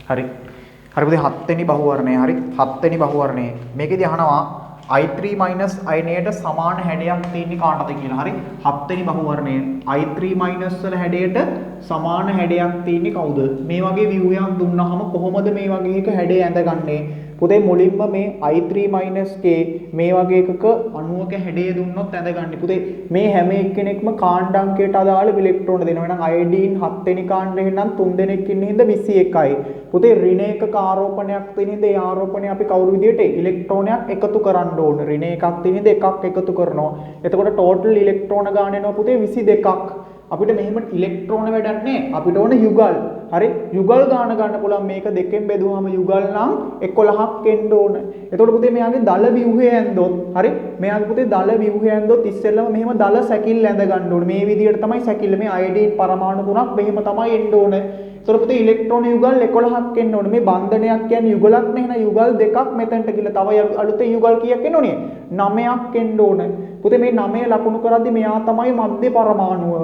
හරි. හරි පුතේ 7 වෙනි බහුවර්ණය. හරි. 7 වෙනි බහුවර්ණය. මේකෙදි අහනවා i3 i නයට සමාන හැඩයක් තියෙන්නේ කාටද කියලා. හරි. 7 වෙනි බහුවර්ණය. i3 වල හැඩයට සමාන හැඩයක් තියෙන්නේ කවුද? මේ වගේ view එකක් දුන්නාම කොහොමද මේ වගේ එක හැඩය ඇඳගන්නේ? පුතේ මුලින්ම මේ i3 k මේ වගේ එකක 90ක හැඩය දුන්නොත් ඇඳගන්නේ. පුතේ මේ හැම එක්කෙනෙක්ම කාණ්ඩ අංකයට අදාළ ඉලෙක්ට්‍රෝන දෙනවා. එහෙනම් අයඩීන් 7 වෙනි කාණ්ඩේ නම් 3 දෙනෙක් ඉන්නේ හින්දා 21යි. පුතේ ඍණ එකක ආරෝපණයක් තියෙන හින්දා ඒ ආරෝපණය අපි කවුරු විදියට ඉලෙක්ට්‍රෝනයක් එකතු කරන්න ඕන. ඍණ එකක් තියෙන හින්දා එකක් එකතු කරනවා. එතකොට ටෝටල් ඉලෙක්ට්‍රෝන ගාන එනවා පුතේ 22ක්. අපිට මෙහෙම ඉලෙක්ට්‍රෝන වැඩක් නැහැ. අපිට ඕන යුගල්. හරි. යුගල් ගාන ගන්න පුළුවන් මේක දෙකෙන් බෙදුවාම යුගල් නම් 11ක් එන්න ඕන. එතකොට පුතේ මෙයාගේ දල ව්‍යුහය ඇඳොත් හරි. මෙයාගේ පුතේ දල ව්‍යුහය ඇඳොත් ඉස්සෙල්ලම මෙහෙම දල සැකිල්ල ඇඳ ගන්න ඕන. මේ විදිහට තමයි සැකිල්ල මේ අයඩීන් පරමාණු තුනක් මෙහෙම තමයි එන්න ඕන. එතකොට පුතේ ඉලෙක්ට්‍රෝන යුගල් 11ක් එන්න ඕන. මේ බන්ධනයක් කියන්නේ යුගලක් නේ. එහෙනම් යුගල් දෙකක් මෙතනට ගිහලා තව අලුතෙන් යුගල් කීයක් එන්න ඕනේ? 9ක් එන්න ඕන. පුතේ මේ 9 ලකුණු කරද්දි මෙයා තමයි මධ්‍ය පරමාණුව.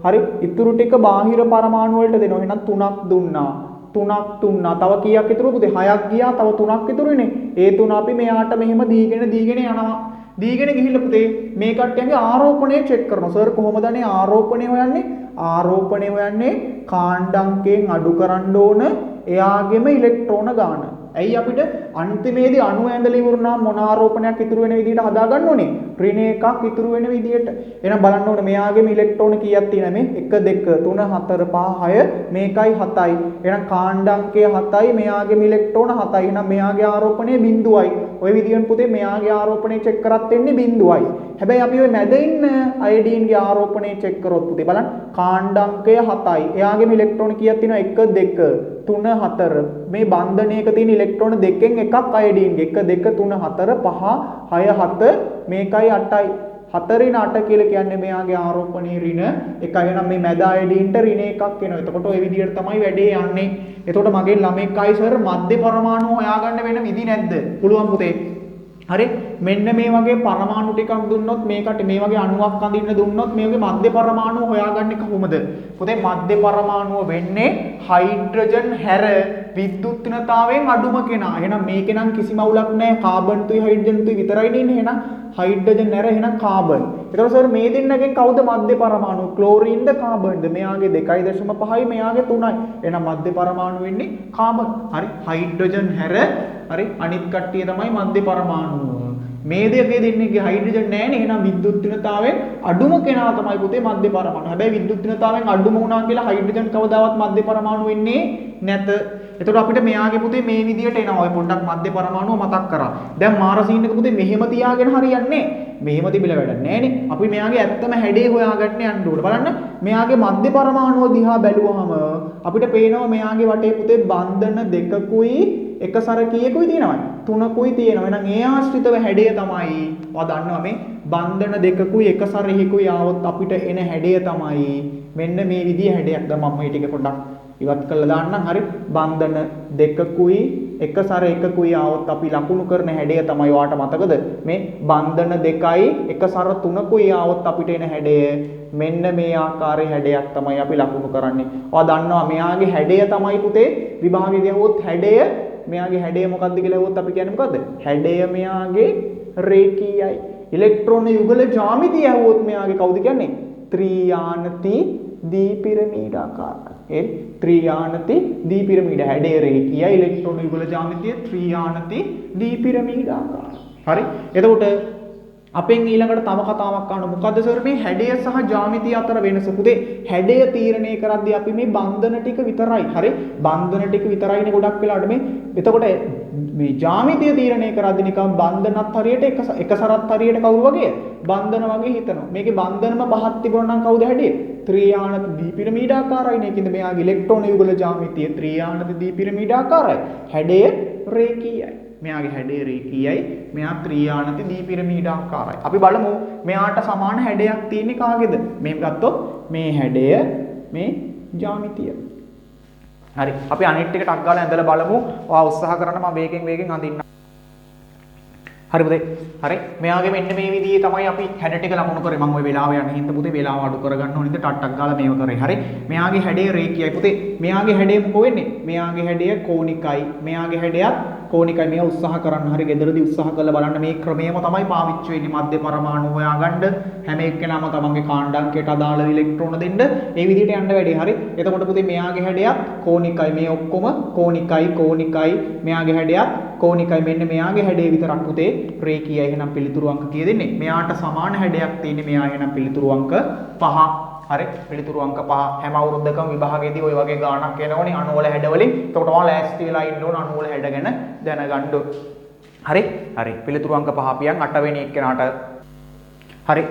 හරි. ඉතුරු ටික බාහිර පරමාණු වලට දෙනවා. එහෙනම් 3ක් දුන්නා. 3ක් දුන්නා. තව කීයක් ඉතුරු පුතේ? 6ක් ගියා. තව 3ක් ඉතුරුනේ. ඒ 3 අපි මෙයාට මෙහෙම දීගෙන යනවා. දීගෙන ගිහිල්ලා පුතේ මේ කට්ටියගේ ආරෝපණය චෙක් කරනවා. සර් කොහොමද අනේ ආරෝපණය හොයන්නේ? ආරෝපණය හොයන්නේ කාණ්ඩ අංකයෙන් අඩු කරන්න ඕන එයාගෙම ඉලෙක්ට්‍රෝන ගාන. ඇයි අපිට අන්තිමේදී අණු ඇඳලා ඉවරනා මොන ආරෝපණයක් ඉතුරු වෙන විදිහට හදා ගන්න ඕනේ? ඍණ එකක් ඉතුරු වෙන විදිහට. එහෙනම් බලන්න ඕනේ මෙයාගෙම ඉලෙක්ට්‍රෝන කීයක් තියෙනවද මේ? 1 2 3 4 5 6 මේකයි 7යි. එහෙනම් කාණ්ඩ අංකය 7යි මෙයාගෙම ඉලෙක්ට්‍රෝන 7යි. එහෙනම් මෙයාගේ ආරෝපණය බිඳුවයි. ඔය විදිහෙන් පුතේ මෙයාගේ ආරෝපණය චෙක් කරත් වෙන්නේ බිඳුවයි. හැබැයි අපි ඔය මැද ඉන්න අයඩීන්ගේ ආරෝපණය චෙක් කරොත් පුතේ බලන්න කාණ්ඩ අංකය 7යි. එයාගෙම ඉලෙක්ට්‍රෝන කීයක් තියෙනවද? 1 2 3 4 මේ බන්ධනයක තියෙන ඉලෙක්ට්‍රෝන දෙකෙන් එකක් අයඩීන්ගේ 1 2 3 4 5 6 7 මේකයි 8යි 4 ඍණ 8 කියලා කියන්නේ මෙයාගේ ආරෝපණීය ඍණ එකයි. එහෙනම් මේ මැද අයඩීන්ට ඍණ එකක් එනවා. එතකොට ওই විදිහට තමයි වැඩේ යන්නේ. එතකොට මගේ ළමෙක් අය සර් මධ්‍ය පරමාණු හොයාගන්න වෙන විදි නැද්ද? පුළුවන් පුතේ. හරි මෙන්න මේ වගේ පරමාණු ටිකක් දුන්නොත් මේකට මේ වගේ අණුවක් අඳින්න දුන්නොත් මේ වගේ මධ්‍ය පරමාණු හොයාගන්නේ කොහොමද? පුතේ මධ්‍ය පරමාණුව වෙන්නේ හයිඩ්‍රජන් හැර විද්‍යුත් ඝනතාවයෙන් අඩුම කෙනා. එහෙනම් මේකේ නම් කිසිම අවුලක් නැහැ. කාබන් තුයි හයිඩ්‍රජන් තුයි විතරයි නේ ඉන්නේ. එහෙනම් හයිඩ්‍රජන් නැර එහෙනම් කාබන්. ඒතකොට සර් මේ දෙන්නගෙන් කවුද මධ්‍ය පරමාණු? ක්ලෝරින්ද කාබන්ද? මෙයාගේ 2.5යි මෙයාගේ 3යි. එහෙනම් මධ්‍ය පරමාණු වෙන්නේ කාබන්. හරි හයිඩ්‍රජන් හැර හරි අනිත් කට්ටිය තමයි මධ්‍ය පරමාණු. මේ දෙකේ දෙන්නේගේ හයිඩ්‍රජන් නැහැනේ. එහෙනම් විද්‍යුත් ඝනතාවයෙන් අඩුම කෙනා තමයි පුතේ මධ්‍ය පරමාණු. හැබැයි විද්‍යුත් ඝනතාවයෙන් අඩුම වුණා කියලා හයිඩ්‍රජන් කවදාවත් මධ්‍ය පරමාණු වෙන්නේ නැත. එතකොට අපිට මෙයාගේ පුතේ මේ විදියට එනවා. ඔය පොඩ්ඩක් මධ්‍ය පරමාණුව මතක් කරා. දැන් මාරසීන් එක පුතේ මෙහෙම තියාගෙන හරියන්නේ මෙහෙම තිබිලා වැඩක් නැහැනේ. අපි මෙයාගේ ඇත්තම හැඩේ හොයාගන්න යන්න ඕනේ. බලන්න මෙයාගේ මධ්‍ය පරමාණුව දිහා බැලුවහම අපිට පේනවා මෙයාගේ වටේ පුතේ බන්ධන දෙකකුයි එක සර කීයකුයි තියෙනවද? 3කුයි තියෙනවා. එහෙනම් ඒ ආශ්‍රිතව හැඩය තමයි ඔයා දන්නවා මේ බන්ධන දෙකකුයි එක සර එකකුයි ආවොත් අපිට එන හැඩය තමයි මෙන්න මේ විදිහේ හැඩයක්. දැන් මම මේ ටික පොඩ්ඩක් ඉවත් කරලා දාන්නම්. හරි බන්ධන දෙකකුයි එක සර එකකුයි ආවොත් අපි ලකුණු කරන හැඩය තමයි ඔයාට මතකද? මේ බන්ධන දෙකයි එක සර තුනකුයි ආවොත් අපිට එන හැඩය මෙන්න මේ ආකාරයේ හැඩයක් තමයි අපි ලකුණු කරන්නේ. ඔයා දන්නවා මෙයාගේ හැඩය තමයි පුතේ විභාගයේදී આવොත් හැඩය මෙයාගේ හැඩය මොකක්ද කියලා આવොත් අපි කියන්නේ මොකද්ද? හැඩය මෙයාගේ රේඛීයයි. ඉලෙක්ට්‍රෝන යුගල ජ්‍යාමිතිය આવොත් මෙයාගේ කවුද කියන්නේ? ත්‍රියානති දීපිරමීඩාකාරයි. ඒ ත්‍රියානති දීපිරමීඩ හැඩය රේඛීයයි. ඉලෙක්ට්‍රෝන යුගල ජ්‍යාමිතිය ත්‍රියානති දීපිරමීඩාකාරයි. හරි. එතකොට අපෙන් ඊළඟට තව කතාවක් අහන්න. මොකද්ද සර් මේ හැඩය සහ ජ්‍යාමිතිය අතර වෙනස? පුතේ හැඩය තීරණය කරද්දී අපි මේ බන්ධන ටික විතරයි. හරි බන්ධන ටික විතරයිනේ ගොඩක් වෙලාවට මේ. එතකොට මේ ජ්‍යාමිතිය තීරණය කරද්දී නිකන් බන්ධනත් හරියට එක සරත් හරියට කවුරු වගේ බන්ධන වගේ හිතනවා. මේකේ බන්ධනම පහක් තිබුණා නම් කවුද හැඩය? ත්‍රියානත දීපිරමීඩාකාරයි නේ. කින්ද මෙයාගේ ඉලෙක්ට්‍රෝන යුගල ජ්‍යාමිතිය ත්‍රියානත දීපිරමීඩාකාරයි. හැඩය රේඛීයයි. මෙයාගේ හැඩය රේඛීයයි. මෙයා ත්‍රියානති දීපිරමීඩාකාරයි. අපි බලමු මෙයාට සමාන හැඩයක් තියෙන්නේ කාගේද? මේ ගත්තොත් මේ හැඩය මේ ජ්‍යාමිතිය. හරි. අපි අනිත් ටික ටක් ගාලා ඇඳලා බලමු. ඔයා උත්සාහ කරන්න මම වේගෙන් අඳින්න. හරි පුතේ. හරි. මෙයාගේ මෙන්න මේ විදිහේ තමයි අපි හැඩ ටික ලකුණු කරේ. මම ওই වෙලාව යන හින්දා පුතේ වෙලාව අඩු කරගන්න ඕනින්ද ටට්ටක් ගාලා මේව කරේ. හරි. මෙයාගේ හැඩය රේඛීයයි පුතේ. මෙයාගේ හැඩය මොකෝ වෙන්නේ? මෙයාගේ හැඩය කෝණිකයි. මෙයාගේ හැඩයත් කෝණිකයි. මේව උත්සාහ කරන්න. හරි. ගෙදරදී උත්සාහ කරලා බලන්න මේ ක්‍රමයම තමයි පාවිච්චි වෙන්නේ. මධ්‍ය පරමාණු හොයාගන්න හැම එක්කෙනාම තමන්ගේ කාණ්ඩාංකයට අදාළ ඉලෙක්ට්‍රෝන දෙන්න. ඒ විදිහට යන්න වැඩි. හරි. එතකොට පුතේ මෙයාගේ හැඩයත් කෝණිකයි. මේ ඔක්කොම කෝණිකයි. මෙයාගේ හැඩයත් කෝණිකයි. මෙන්න මෙයාගේ හැඩය විතරක් පුතේ රේඛීයයි. එහෙනම් පිළිතුරු අංක කීය දෙන්නේ? මෙයාට සමාන හැඩයක් තියෙන්නේ. මෙයා එහෙනම් පිළිතුරු අංක 5. හරි. පිළිතුරු අංක 5 හැම අවුරුද්දකම විභාගයේදී ওই වගේ ගාණක් එනවනේ අණු වල හැඩ වලින්. එතකොට ඔයාලා ලෑස්ති වෙලා ඉන්න ඕන අණු වල හැඩ ගැන දැනගන්න. හරි. හරි. පිළිතුරු අංක 5 පියන් 8 වෙනි එක්කෙනාට. හරි.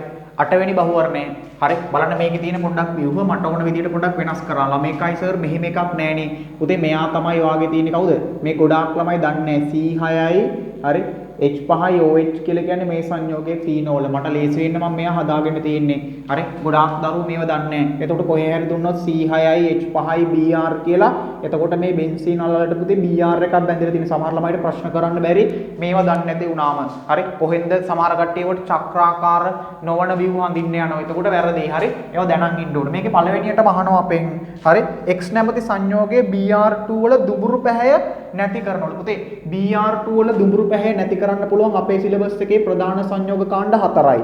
8 වෙනි බහුවර්ණය. හරි. බලන්න මේකේ තියෙන පොඩ්ඩක් view මට ඕන විදිහට පොඩ්ඩක් වෙනස් කරලා. ළමයිකයි සර් මෙහෙම එකක් නෑනේ. පුතේ මෙයා තමයි වාගේ තියෙන්නේ කවුද? මේ ගොඩාක් ළමයි දන්නේ C6යි. හරි. H5යි OH කියලා කියන්නේ මේ සංයෝගයේ ෆීනෝල. මට ලේසි වෙන්න මම මෙයා හදාගෙන තියෙන්නේ. හරි. ගොඩාක් දරුවෝ මේව දන්නේ නැහැ. එතකොට කොහේ හරි දුන්නොත් C6යි H5යි Br කියලා. එතකොට මේ බෙන්සීන් වලට පුතේ Br එකක් බැඳලා තියෙන සමහර ළමයිට ප්‍රශ්න කරන්න බැරි. මේවා දන්නේ නැති වුණාම. හරි. කොහෙන්ද සමහර කට්ටියට චක්‍රාකාර නොවන view හඳින්න යනවා. එතකොට වැරදි. හරි. ඒවා දැනන් ඉන්න ඕනේ. මේකේ පළවෙනියටම අහනවා අපෙන්. හරි. X නැමැති සංයෝගයේ Br2 වල දුඹුරු පැහැය නැති කරනවලු. පුතේ Br2 වල දුඹුරු පැහැය නැති කරන්න පුළුවන් අපේ සිලබස් එකේ ප්‍රධාන සංයෝග කාණ්ඩ 4යි.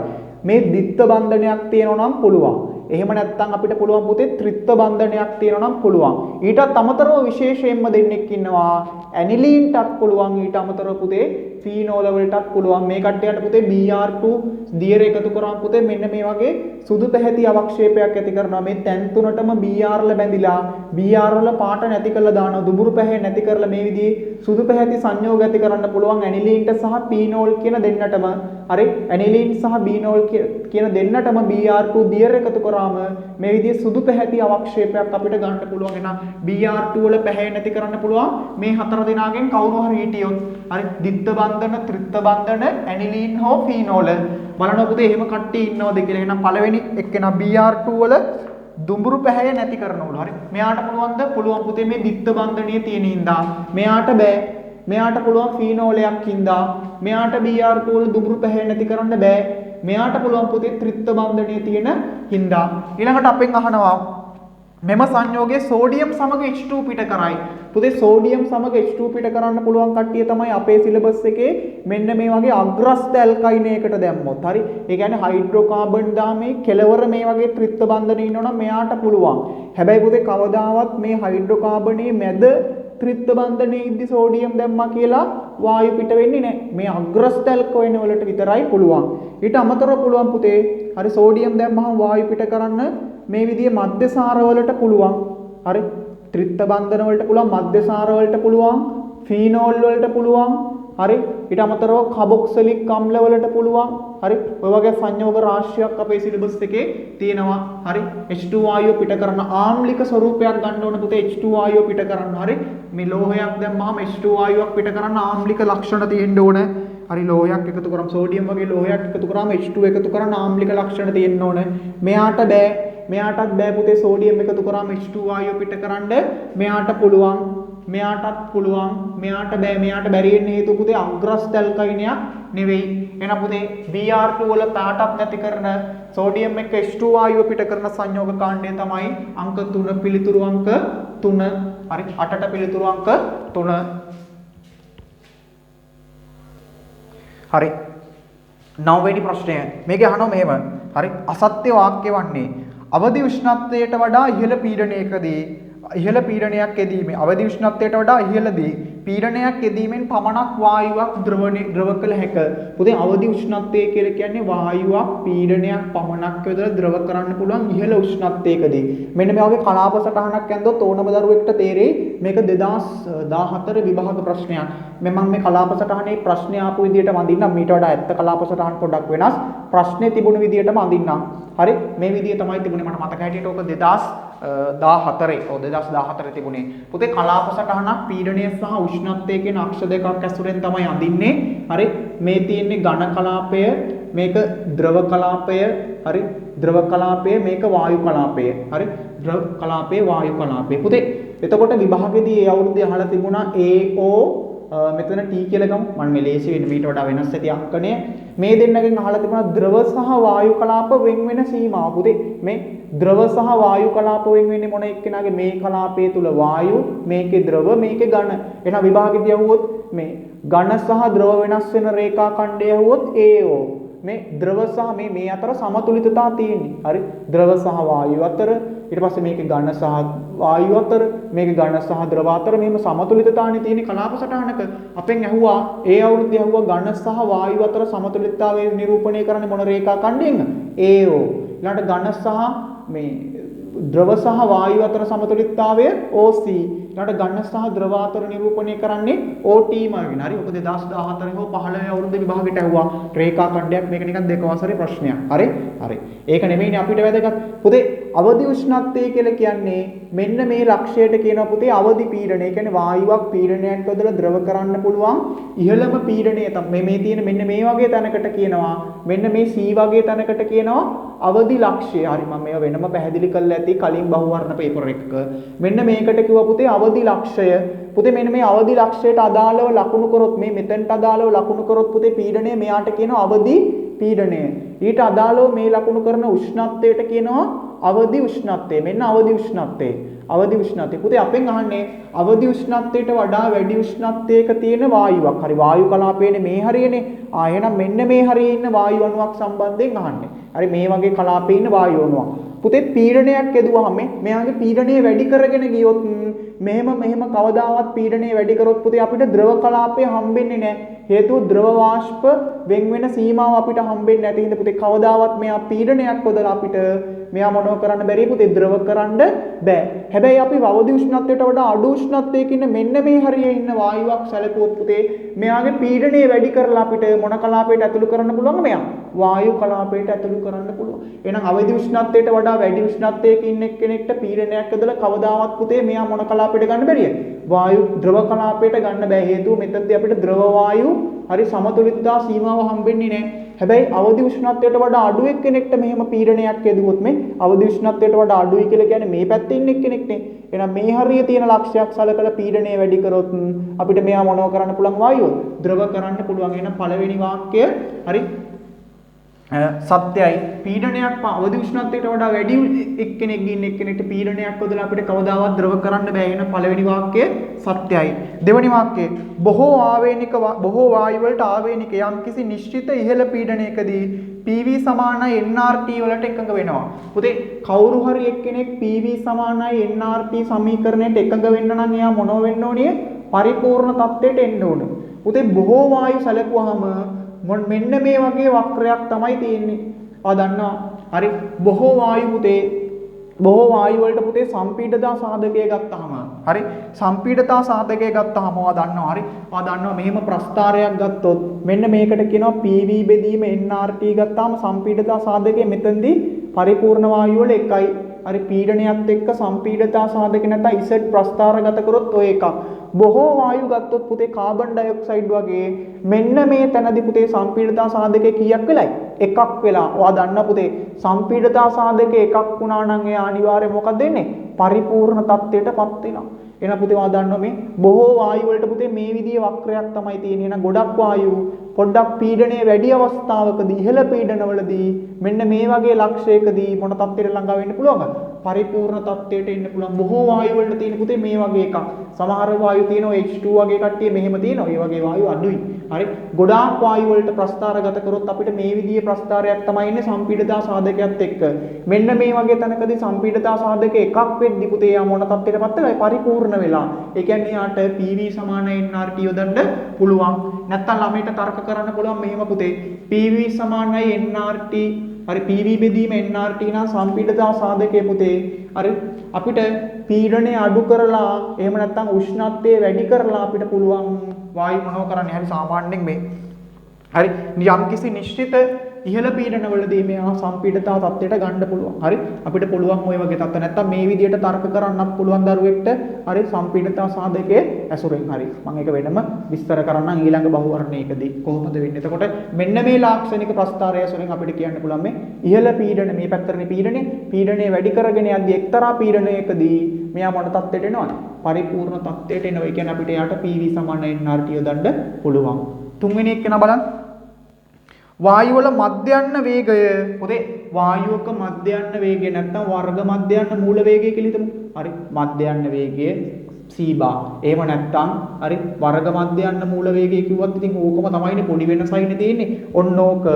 මේ ද්විත්ව බන්ධනයක් තියෙනවා නම් පුළුවන්. එහෙම නැත්නම් අපිට පුළුවන් පුතේ ත්‍රිත්ව බන්ධනයක් තියෙනවා නම් පුළුවන්. ඊටත් අමතරව විශේෂයෙන්ම දෙන්නෙක් ඉන්නවා ඇනිලීන්ටත් පුළුවන්. ඊට අමතරව පුතේ ෆීනෝල වලටත් පුළුවන්. මේ කට්ටියට පුතේ Br2 දියර එකතු කරාම පුතේ මෙන්න මේ වගේ සුදු පැහැති අවක්ෂේපයක් ඇති කරනවා. මේ තැන් තුනටම Br වල බැඳිලා Br වල පාට නැති කරලා දානවා. දුඹුරු පැහැ නැති කරලා මේ විදිහේ සුදු පැහැති සංයෝග ඇති කරන්න පුළුවන් ඇනිලීන්ට සහ පීනෝල් කියන දෙන්නටම. හරි. ඇනිලීන් සහ බීනෝල් කියන දෙන්නටම Br2 දියර එකතු කරාම මේ විදිහේ සුදු පැහැති අවක්ෂේපයක් අපිට ගන්න පුළුවන්. එහෙනම් Br2 වල පැහැ නැති කරන්න පුළුවන් මේ හතර දෙනාගෙන් කවුරු හරි හිටියොත්. හරි. ද්විත්ව බන්ධන, ත්‍රිත්ව බන්ධන, ඇනිලීන් හෝ ෆීනෝල. බලන්න පුතේ එහෙම කට්ටිය ඉන්නවද කියලා. එහෙනම් පළවෙනි එක්කෙනා Br2 වල දුඹුරු පැහැය නැති කරනවලු. හරි. මෙයාට පුළුවන්ද? පුළුවන් පුතේ මේ ද්විත්ව බන්ධනිය තියෙන හින්දා. මෙයාට බෑ. මෙයාට පුළුවන් ෆීනෝලයක් හින්දා. මෙයාට Br2 වල දුඹුරු පැහැය නැති කරන්න බෑ. මෙයාට පුළුවන් පුතේ ත්‍රිත්ව බන්ධනයේ තියෙන හින්දා. ඊළඟට අපෙන් අහනවා මෙම සංයෝගයේ සෝඩියම් සමග H2 පිට කරයි. පුතේ සෝඩියම් සමග H2 පිට කරන්න පුළුවන් කට්ටිය තමයි අපේ සිලබස් එකේ මෙන්න මේ වගේ අග්‍රස්ත ඇල්කයින් එකකට දැම්මොත්. හරි. ඒ කියන්නේ හයිඩ්‍රෝකාබන් දාමේ කෙලවර මේ වගේ ත්‍රිත්ව බන්ධනේ ඉන්නවනම් මෙයාට පුළුවන්. හැබැයි පුතේ කවදාවත් මේ හයිඩ්‍රෝකාබනේ මැද ත්‍රිත්ව බන්ධනේ ඉද්දි සෝඩියම් දැම්මා කියලා වායු පිට වෙන්නේ නැහැ. මේ අග්‍රස්ත ඇල්කයින් වලට විතරයි පුළුවන්. ඊට අමතරව පුළුවන් පුතේ හරි සෝඩියම් දැම්මහම වායු පිට කරන්න මේ විදිහේ මධ්‍යසාර වලට පුළුවන්. හරි. ත්‍රිත්ව බන්ධන වලට පුළුවන්, මධ්‍යසාර වලට පුළුවන්, ෆීනෝල් වලට පුළුවන්. හරි. ඊට අමතරව කාබොක්සිලික් අම්ල වලට පුළුවන්. හරි. ඔය වගේ සංයෝග රාශියක් අපේ සිලබස් එකේ තියෙනවා. හරි. H2 වායුව පිට කරන ආම්ලික ස්වරූපයක් ගන්න ඕන පුතේ H2 වායුව පිට කරන්න. හරි. මේ ලෝහයක් දැම්මහම H2 වායුවක් පිට කරන්න ආම්ලික ලක්ෂණ තියෙන්න ඕන. හරි. ලෝහයක් එකතු කරාම සෝඩියම් වගේ ලෝහයක් එකතු කරාම H2 එකතු කරන්න ආම්ලික ලක්ෂණ තියෙන්න ඕන. මෙයාට බෑ. මෙයාටත් බෑ පුතේ සෝඩියම් එකතු කරාම H2 වායුව පිට කරන්න. මෙයාට පුළුවන්. මෙයාටත් පුළුවන්. මෙයාට බෑ. මෙයාට බැරි වෙන්න හේතුව පුතේ අග්‍රස්ත ඇල්කයිනයක් නෙවෙයි. එහෙනම් පුතේ Br2 වල පාටක් නැති කරන සෝඩියම් එක්ක H2 වායුව පිට කරන සංයෝග කාණ්ඩය තමයි අංක 3 පිළිතුරු අංක 3. හරි. 8ට පිළිතුරු අංක 3. හරි. 9 වෙනි ප්‍රශ්නය. මේකේ අහනවා මෙහෙම. හරි. අසත්‍ය වාක්‍ය වන්නේ අවදි උෂ්ණත්වයට වඩා ඉහළ පීඩනයකදී ඉහළ පීඩනයක් යෙදීමේ අවදි උෂ්ණත්වයට වඩා ඉහළදී පීඩනයක් යෙදීමෙන් පමණක් වායුවක් ද්‍රව කළ හැක. පුතේ අවදි උෂ්ණත්වය කියලා කියන්නේ වායුවක් පීඩනයක් පමණක් යොදලා ද්‍රව කරන්න පුළුවන් ඉහළ උෂ්ණත්වයකදී. මෙන්න මේ වගේ කලාප සටහනක් ඇන්දොත් ඕනම දරුවෙක්ට තේරෙයි මේක 2014 විභාග ප්‍රශ්නයක්. මම මේ කලාප සටහනේ ප්‍රශ්න ආපු විදියට වඳින්නම්. මීට වඩා ඇත්ත කලාප සටහන් පොඩ්ඩක් වෙනස්. ප්‍රශ්නේ තිබුණු විදියටම වඳින්නම්. හරි. මේ විදිය තමයි තිබුණේ. මට මතක හැටියට ඕක 2014 තිබුණේ. පුතේ කලාප සටහනක් පීඩනය සහ උෂ්ණත්වය කියන අක්ෂ දෙකක් ඇසුරෙන් තමයි අඳින්නේ. හරි. මේ තියෙන්නේ ඝන කලාපය, මේක ද්‍රව කලාපය. හරි. ද්‍රව කලාපය, මේක වායු කලාපය. හරි. ද්‍රව කලාපය, වායු කලාපය. පුතේ එතකොට විභාගෙදී ඒ අවුරුද්දේ අහලා තිබුණා AO මෙතන T කියලා ගමු. මම මේ ලේසි වෙන්න මීට වඩා වෙනස් ඇති අංකණය. මේ දෙන්නගෙන් අහලා තිබුණා ද්‍රව සහ වායු කලාප වෙන් වෙන සීමාව. පුතේ මේ ද්‍රව සහ වායු කලාප වෙන් වෙන්නේ මොන එක්කෙනාගේ මේ කලාපය තුල වායු, මේකේ ද්‍රව, මේකේ ඝන. එහෙනම් විභාගෙදී අහුවොත් මේ ඝන සහ ද්‍රව වෙනස් වෙන රේඛා ඛණ්ඩය අහුවොත් AO. මේ ද්‍රව සහ මේ අතර සමතුලිතතාව තියෙන්නේ. හරි. ද්‍රව සහ වායු අතර, ඊට පස්සේ මේකේ ඝන සහ වායු අතර, මේකේ ඝන සහ ද්‍රව අතර මෙහෙම සමතුලිතතාවනේ තියෙන්නේ කලාප සටහනක. අපෙන් ඇහුවා ඒ අවුරුද්දේ ඇහුවා ඝන සහ වායු අතර සමතුලිතතාවය නිරූපණය කරන්නේ මොන රේඛා ඛණ්ඩයෙන්ද? AO. ඊළඟට ඝන සහ මේ ද්‍රව සහ වායු අතර සමතුලිතතාවය OC. ඊළඟට ඝන සහ ද්‍රව අතර නිරූපණය කරන්නේ OT මාගෙන. හරි. ඔක 2014 හෝ 15 අවුරුද්දේ විභාගෙට ඇහුවා රේඛා ඛණ්ඩයක්. මේක නිකන් දෙක වසරේ ප්‍රශ්නයක්. හරි. හරි. ඒක නෙමෙයිනේ අපිට වැදගත්. පුතේ අවදි උෂ්ණත්වය කියලා කියන්නේ මෙන්න මේ ලක්ෂයට කියනවා පුතේ අවදි පීඩනය. ඒ කියන්නේ වායුවක් පීඩනයක් යොදලා ද්‍රව කරන්න පුළුවන් ඉහළම පීඩනය තමයි මේ තියෙන මෙන්න මේ වගේ තැනකට කියනවා. මෙන්න මේ C වගේ තැනකට කියනවා අවදි ලක්ෂය. හරි. මම මේව වෙනම පැහැදිලි කරලා ඇති කලින් බහුවර්ණ පේපර් එකක. මෙන්න මේකට කිව්වා පුතේ අවදි ලක්ෂය. පුතේ මෙන්න මේ අවදි ලක්ෂයට අදාළව ලකුණු කරොත් මේ මෙතෙන්ට අදාළව ලකුණු කරොත් පුතේ පීඩනය මෙයාට කියනවා අවදි පීඩනය. ඊට අදාළව මේ ලකුණු කරන උෂ්ණත්වයට කියනවා අවදි උෂ්ණත්වය. මෙන්න අවදි උෂ්ණත්වය. අවදි උෂ්ණත්වය. පුතේ අපෙන් අහන්නේ අවදි උෂ්ණත්වයට වඩා වැඩි උෂ්ණත්වයක තියෙන වායුවක්. හරි. වායු කලාපයේනේ මේ හරියනේ. එහෙනම් මෙන්න මේ හරියේ ඉන්න වායු අණුවක් සම්බන්ධයෙන් අහන්නේ. හරි. මේ වගේ කලාපයේ ඉන්න වායු අණුවක්. පුතේ පීඩනයක් යදුවාම මෙයාගේ පීඩනය වැඩි කරගෙන ගියොත් මෙහෙම කවදාවත් පීඩනය වැඩි කරොත් පුතේ අපිට ද්‍රව කලාපය හම්බෙන්නේ නැහැ. හේතුව ද්‍රව වාෂ්ප වෙන් වෙන සීමාව අපිට හම්බෙන්නේ නැති හින්දා පුතේ කවදාවත් මෙයා පීඩනයක් යොදලා අපිට මෙයා මොනව කරන්න බැරි පුතේ ද්‍රව කරන්න බෑ. හැබැයි අපි අවදි උෂ්ණත්වයට වඩා අඩු උෂ්ණත්වයක ඉන්න මෙන්න මේ හරියේ ඉන්න වායුවක් සැලකුවොත් පුතේ මෙයාගේ පීඩනය වැඩි කරලා අපිට මොන කලාපයට ඇතුළු කරන්න පුළුවන්ද මෙයා? වායු කලාපයට ඇතුළු කරන්න පුළුවන්. එහෙනම් අවදි උෂ්ණත්වයට වඩා වැඩි උෂ්ණත්වයක ඉන්න කෙනෙක්ට පීඩනයක් යොදලා කවදාවත් පුතේ මෙයා මොන කලාපයට ගන්න බැරිය? වායු ද්‍රව කලාපයට ගන්න බෑ. හේතුව මෙතනදී අපිට ද්‍රව වායු හරි සමතුලිතතා සීමාව හම්බෙන්නේ නැහැ. හැබැයි අවදි උෂ්ණත්වයට වඩා අඩු එක්කෙනෙක්ට මෙහෙම පීඩනයක් යදුවොත් මේ අවදි උෂ්ණත්වයට වඩා අඩුයි කියලා කියන්නේ මේ පැත්තේ ඉන්න එක්කෙනෙක්නේ. එහෙනම් මේ හරියේ තියෙන ලක්ෂයක් සලකලා පීඩනය වැඩි කරොත් අපිට මෙයා මොනව කරන්න පුළුවන් වායුව? ද්‍රව කරන්න පුළුවන්. එහෙනම් පළවෙනි වාක්‍යය හරි සත්‍යයි. පීඩනයක් අවදි උෂ්ණත්වයට වඩා වැඩි එක්කෙනෙක්ගේ ඉන්න එක්කෙනෙක්ට පීඩනයක් යොදලා අපිට කවදාවත් ද්‍රව කරන්න බෑ. එහෙනම් පළවෙනි වාක්‍යය සත්‍යයි. දෙවෙනි වාක්‍යය බොහෝ වායු වලට ආවේනික යම්කිසි නිශ්චිත ඉහළ පීඩනයකදී PV සමානයි nRT වලට එකඟ වෙනවා. පුතේ කවුරු හරි එක්කෙනෙක් PV සමානයි nRT සමීකරණයට එකඟ වෙන්න නම් එයා මොනව වෙන්න ඕනේ? පරිපූර්ණ තත්ත්වයට එන්න ඕනේ. පුතේ බොහෝ වායු සැලකුවාම මෙන්න මේ වගේ වක්‍රයක් තමයි තියෙන්නේ. ආ දන්නවා. හරි. බොහෝ වායු වලට පුතේ සම්පීඩතා සාධකය ගත්තාම හරි සම්පීඩතා සාධකය ගත්තාම ඔයා දන්නවා. හරි. ඔයා දන්නවා මෙහෙම ප්‍රස්ථාරයක් ගත්තොත් මෙන්න මේකට කියනවා PV බෙදීම nRT ගත්තාම සම්පීඩතා සාධකය මෙතනදී පරිපූර්ණ වායු වල එකයි. හරි පීඩනයත් එක්ක සම්පීඩතා සාධක නැත්නම් Z ප්‍රස්ථාරගත කරොත් ඔය එකක්. බොහෝ වායු ගත්තොත් පුතේ කාබන් ඩයොක්සයිඩ් වගේ මෙන්න මේ තැනදී පුතේ සම්පීඩතා සාධකය කීයක් වෙලයි? එකක් වෙලා. ඔයා දන්නා පුතේ සම්පීඩතා සාධකය එකක් වුණා නම් එයා අනිවාර්යයෙන් මොකක්ද වෙන්නේ? පරිපූර්ණ තත්ත්වයටපත් වෙනවා. එහෙනම් පුතේ ඔයා දන්නවා මේ බොහෝ වායු වලට පුතේ මේ විදිහේ වක්‍රයක් තමයි තියෙන්නේ. එහෙනම් ගොඩක් වායු පොඩ්ඩක් පීඩනය වැඩි අවස්ථාවකදී ඉහළ පීඩනවලදී මෙන්න මේ වගේ ලක්ෂයකදී මොන තත්ත්වයට ළඟා වෙන්න පුළුවන්ද? පරිපූර්ණ තත්ත්වයට එන්න පුළුවන්. බොහෝ වායු වලට තියෙන පුතේ මේ වගේ එකක්. සමහර වායු තියෙනවා H2 වගේ කට්ටිය මෙහෙම තියෙනවා. ඒ වගේ වායු අඩුයි. හරි. ගොඩාක් වායු වලට ප්‍රස්ථාරගත කරොත් අපිට මේ විදිහේ ප්‍රස්ථාරයක් තමයි ඉන්නේ සම්පීඩතා සාධකයත් එක්ක. මෙන්න මේ වගේ තැනකදී සම්පීඩතා සාධක එකක් වෙද්දි පුතේ යා මොන තත්ත්වයටපත් වෙලා පරිපූර්ණ වෙලා. ඒ කියන්නේ යාට PV සමාන nRT යොදන්න පුළුවන්. නැත්තම් ළමයට තර්ක කරන්න පුළුවන් මෙහෙම පුතේ PV සමානයි nRT හරි PV බෙදීම nRT නම් සම්පීඩතා සාධකයේ පුතේ හරි අපිට පීඩනය අඩු කරලා එහෙම නැත්නම් උෂ්ණත්වය වැඩි කරලා අපිට පුළුවන් වායු මොනව කරන්නේ හරි සාමාන්‍යයෙන් මේ හරි යම්කිසි නිශ්චිත ඉහළ පීඩනවලදී මෙයා සම්පීඩිතා තත්ත්වයට ගන්න පුළුවන්. හරි? අපිට පුළුවන් ওই වගේ තත්ත්ව නැත්තම් මේ විදිහට තර්ක කරන්නත් පුළුවන් දරුවෙක්ට හරි සම්පීඩිතා සාධකයේ ඇසුරෙන් හරි. මම ඒක වෙනම විස්තර කරන්නම් ඊළඟ බහුවර්ණයකදී කොහොමද වෙන්නේ. එතකොට මෙන්න මේ ලාක්ෂණික ප්‍රස්ථාරය ඇසුරෙන් අපිට කියන්න පුළුවන් මේ ඉහළ පීඩන මේ පැත්තරනේ පීඩනය වැඩි කරගෙන යද්දී එක්තරා පීඩනයකදී මෙයා මොන තත්ත්වයට එනවද? පරිපූර්ණ තත්ත්වයට එනවා. ඒ කියන්නේ අපිට යට PV සමාන nRT යොදන්න පුළුවන්. තුන්වෙනි එක න බලන්න. වායුවල මධ්‍යන්න වේගය පොතේ වායුවක මධ්‍යන්න වේගය නැත්නම් වර්ග මධ්‍යන්න මූල වේගය කියලා හිතමු. හරි මධ්‍යන්න වේගය c බා. එහෙම නැත්නම් හරි වර්ග මධ්‍යන්න මූල වේගය කිව්වත් ඉතින් ඕකම තමයිනේ පොඩි වෙනසයිනේ තියෙන්නේ. ඔන්න ඕක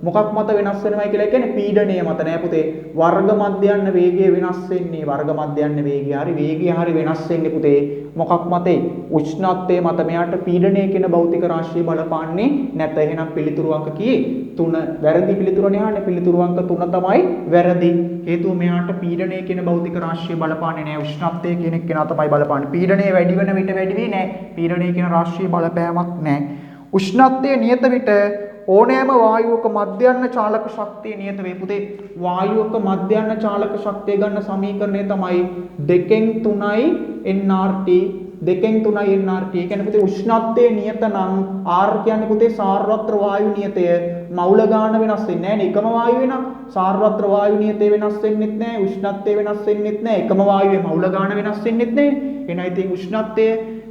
මොකක් මත වෙනස් වෙනවයි කියලා කියන්නේ පීඩනය මත නෑ පුතේ. වර්ග මධ්‍යන්න වේගය වෙනස් වෙන්නේ වර්ග මධ්‍යන්න වේගය වේගය හරි වෙනස් වෙන්නේ පුතේ. මොකක් මතේ? උෂ්ණත්වයේ මත මෙයාට පීඩනය කියන භෞතික රාශිය බලපාන්නේ නැත. එහෙනම් පිළිතුරු අංක කීයේ? 3. වැරදි පිළිතුරනේ අහන්නේ. පිළිතුරු අංක 3 තමයි වැරදි. හේතුව මෙයාට පීඩනය කියන භෞතික රාශිය බලපාන්නේ නැහැ. උෂ්ණත්වයේ කියන එක කෙනා තමයි බලපාන්නේ. පීඩනය වැඩි වෙන විට වැඩි වෙන්නේ නැහැ. පීඩනය කියන රාශිය බලපෑමක් නැහැ. උෂ්ණත්වයේ නියත විට ඕනෑම වායුවක මධ්‍යන්න චාලක ශක්තිය නියත වේ. පුතේ වායුවක මධ්‍යන්න චාලක ශක්තිය ගන්න සමීකරණය තමයි 2න් 3යි nRT 2න් 3යි nRT. ඒ කියන්නේ පුතේ උෂ්ණත්වයේ නියත නම් R කියන්නේ පුතේ සාරවත්‍ර වායු නියතය මවුල ගාන වෙනස් වෙන්නේ නැහැ නේ. එකම වායුවේ නම් සාරවත්‍ර වායු නියතය වෙනස් වෙන්නෙත් නැහැ. උෂ්ණත්වය වෙනස් වෙන්නෙත් නැහැ. එකම වායුවේ මවුල ගාන වෙනස් වෙන්නෙත් නැහැ. එහෙනම් ඉතින් උෂ්ණත්වය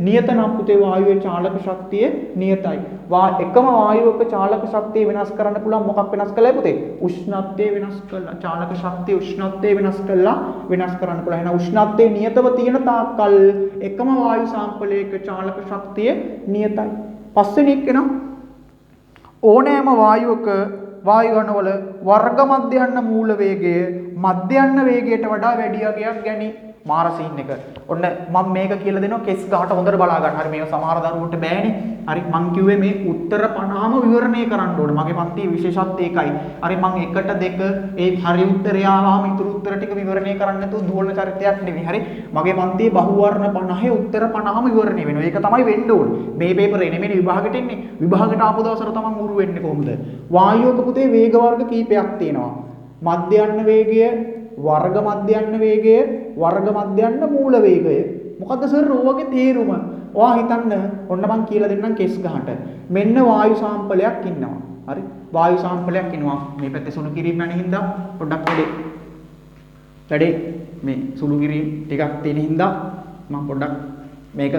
නියත නම් පුතේ වායුවේ චාලක ශක්තිය නියතයි. එකම වායුවක චාලක ශක්තිය වෙනස් කරන්න පුළුවන් මොකක් වෙනස් කළායි පුතේ? උෂ්ණත්වය වෙනස් කළා. චාලක ශක්තිය උෂ්ණත්වය වෙනස් කළා වෙනස් කරන්න පුළුවන්. එහෙනම් උෂ්ණත්වය නියතව තියෙන තාක්කල් එකම වායු සාම්පලයක චාලක ශක්තිය නියතයි. පස්වෙනි එක නම් ඕනෑම වායුවක වායු අණුවල වර්ග මධ්‍යන්න මූල වේගය මධ්‍යන්න වේගයට වඩා වැඩි යගයක් ගැනි. මාර සීන් එක. ඔන්න මම මේක කියලා දෙනවා කෙස් ගහට හොඳට බලා ගන්න. හරි මේක සමහර දරුවන්ට බෑනේ. හරි මං කිව්වේ මේ උත්තර 50ම විවරණය කරන්න ඕනේ. මගේ පන්තියේ විශේෂත්වය ඒකයි. හරි මං 1ට 2 ඒ හරි උත්තරය ආවම ඉතුරු උත්තර ටික විවරණය කරන්න නැතුව දුවන චරිතයක් නෙවෙයි. හරි මගේ පන්තියේ බහුවර්ණ 50 උත්තර 50ම විවරණය වෙනවා. ඒක තමයි වෙන්න ඕනේ. මේ පේපරේ නෙමෙයි විභාගෙට එන්නේ. විභාගෙට ආපු දවසට තමන් උරු වෙන්නේ කොහොමද? වායුවක පුතේ වේග වර්ග කීපයක් තියෙනවා. මධ්‍යන්න වේගය වර්ග මධ්‍යන්න වේගය වර්ග මධ්‍යන්න මූල වේගය. මොකද්ද සර් ඕවගේ තේරුම? ඔයා හිතන්න ඔන්න මං කියලා දෙන්නම් කෙස් ගහට. මෙන්න වායු සාම්පලයක් ඉන්නවා. හරි වායු සාම්පලයක් ඉන්නවා. මේ පැත්තේ සුළු කිරීම යන හින්දා පොඩ්ඩක් වැඩේ මේ සුළු කිරීම ටිකක් තියෙන හින්දා මම පොඩ්ඩක් මේක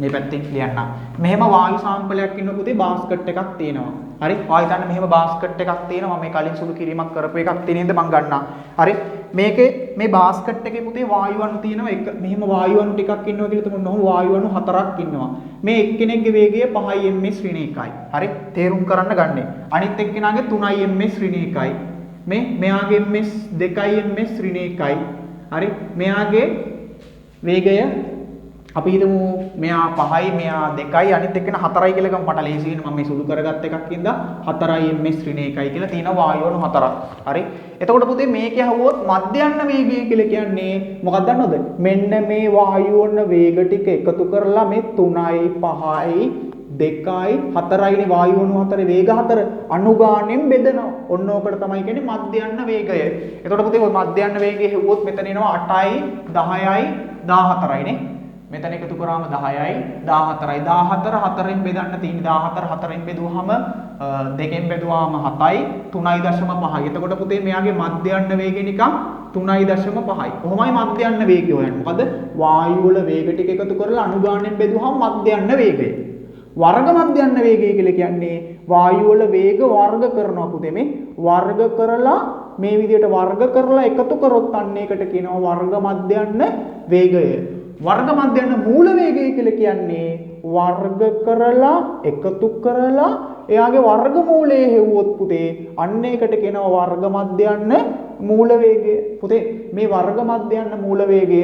මේ පැත්තෙන් ලියන්නම්. මෙහෙම වායු සාම්පලයක් ඉන්න පුතේ බාස්කට් එකක් තියෙනවා. හරි ඔයා හිතන්න මෙහෙම බාස්කට් එකක් තියෙනවා. මේ කලින් සුළු කිරීමක් කරපු එකක් තියෙන හින්දා මම ගන්නවා. හරි මේකේ මේ බාස්කට් එකේ පුතේ වායු අණු තියෙනවා. එක මෙහෙම වායු අණු ටිකක් ඉන්නවා කියලා තුමුන්න ඔහු වායු අණු 4ක් ඉන්නවා. මේ එක්කෙනෙක්ගේ වේගය 5 ms ඍණ 1යි. හරි තේරුම් කරන්න ගන්නෙ. අනිත් එක්කෙනාගේ 3 ms ඍණ 1යි. මෙයාගේ ms 2 ms ඍණ 1යි. හරි මෙයාගේ වේගය අපි හිතමු මෙයා 5යි මෙයා 2යි අනිත් එක්කෙනා 4යි කියලා ගමු. මට ලේසි වෙන මම මේ සුළු කරගත්ත එකක් ඉඳලා 4යි ms ඍණ 1යි කියලා තියෙනවා වායු අණු 4ක්. හරි එතකොට පුතේ මේකේ අහුවොත් මධ්‍යන්න වේගය කියලා කියන්නේ මොකක්ද දන්නවද? මෙන්න මේ වායු අණු වේග ටික එකතු කරලා මේ 3යි 5යි 2යි 4යිනේ වායු අණු 4 වේග 4 අනුගාණයෙන් බෙදනවා. ඔන්න ඕකට තමයි කියන්නේ මධ්‍යන්න වේගය. එතකොට පුතේ ওই මධ්‍යන්න වේගය හෙව්වොත් මෙතන එනවා 8යි 10යි 14යිනේ. මෙතන එකතු කරාම 10යි 14යි 14 4ෙන් බෙදන්න තියෙන 14 4ෙන් බෙදුවාම 2ෙන් බෙදුවාම 7යි 3.5යි. එතකොට පුතේ මෙයාගේ මධ්‍යන්න වේගය නිකන් 3.5යි. කොහොමයි මධ්‍යන්න වේගය හොයන්නේ? මොකද වායු වල වේග ටික එකතු කරලා අනුගාණයෙන් බෙදුවාම මධ්‍යන්න වේගය. වර්ග මධ්‍යන්න වේගය කියලා කියන්නේ වායු වල වේග වර්ග කරනවා පුතේ. මේ වර්ග කරලා මේ විදිහට වර්ග කරලා එකතු කරොත් අන්න ඒකට කියනවා වර්ග මධ්‍යන්න වේගය. වර්ග මධ්‍යන්න මූල වේගය කියලා කියන්නේ වර්ග කරලා එකතු කරලා එයාගේ වර්ගමූලයේ හෙව්වොත් පුතේ අන්න ඒකට කියනවා වර්ග මධ්‍යන්න මූල වේගය. පුතේ මේ වර්ග මධ්‍යන්න මූල වේගය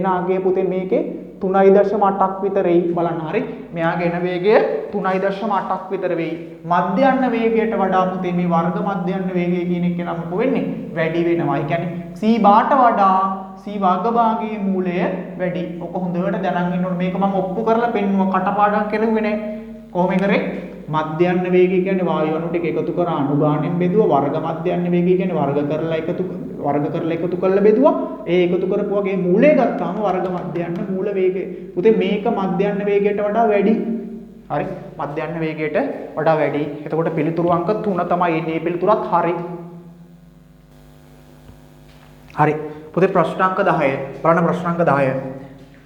එනාගේ පුතේ මේකේ 3.8ක් විතර වෙයි බලන්න. හරි මෙයාගේ එන වේගය 3.8ක් විතර වෙයි. මධ්‍යන්න වේගයට වඩා පුතේ මේ වර්ග මධ්‍යන්න වේගය කියන එක නම් වෙන්නේ වැඩි වෙනවා. ඒ කියන්නේ c බාට වඩා c වර්ගභාගයේ මූලය වැඩි. ඔක හොඳට දැනන් ඉන්න ඕනේ. මේක මම ඔප්පු කරලා පෙන්නුවා කටපාඩම් කෙරුවේ නේ. කොහොම කරේ? මධ්‍යන්න වේගය කියන්නේ වායු අණු ටික එකතු කර අණු ගාණෙන් බෙදුවා. වර්ග මධ්‍යන්න වේගය කියන්නේ වර්ග කරලා එකතු කරලා බෙදුවා. ඒ එකතු කරපුවාගේ මූලය ගත්තාම වර්ග මධ්‍යන්න මූල වේගය. පුතේ මේක මධ්‍යන්න වේගයට වඩා වැඩි. හරි. මධ්‍යන්න වේගයට වඩා වැඩි. එතකොට පිළිතුරු අංක 3 තමයි එන්නේ. මේ පිළිතුරත් හරි. හරි. පුතේ ප්‍රශ්න අංක 10. බලන්න ප්‍රශ්න අංක 10.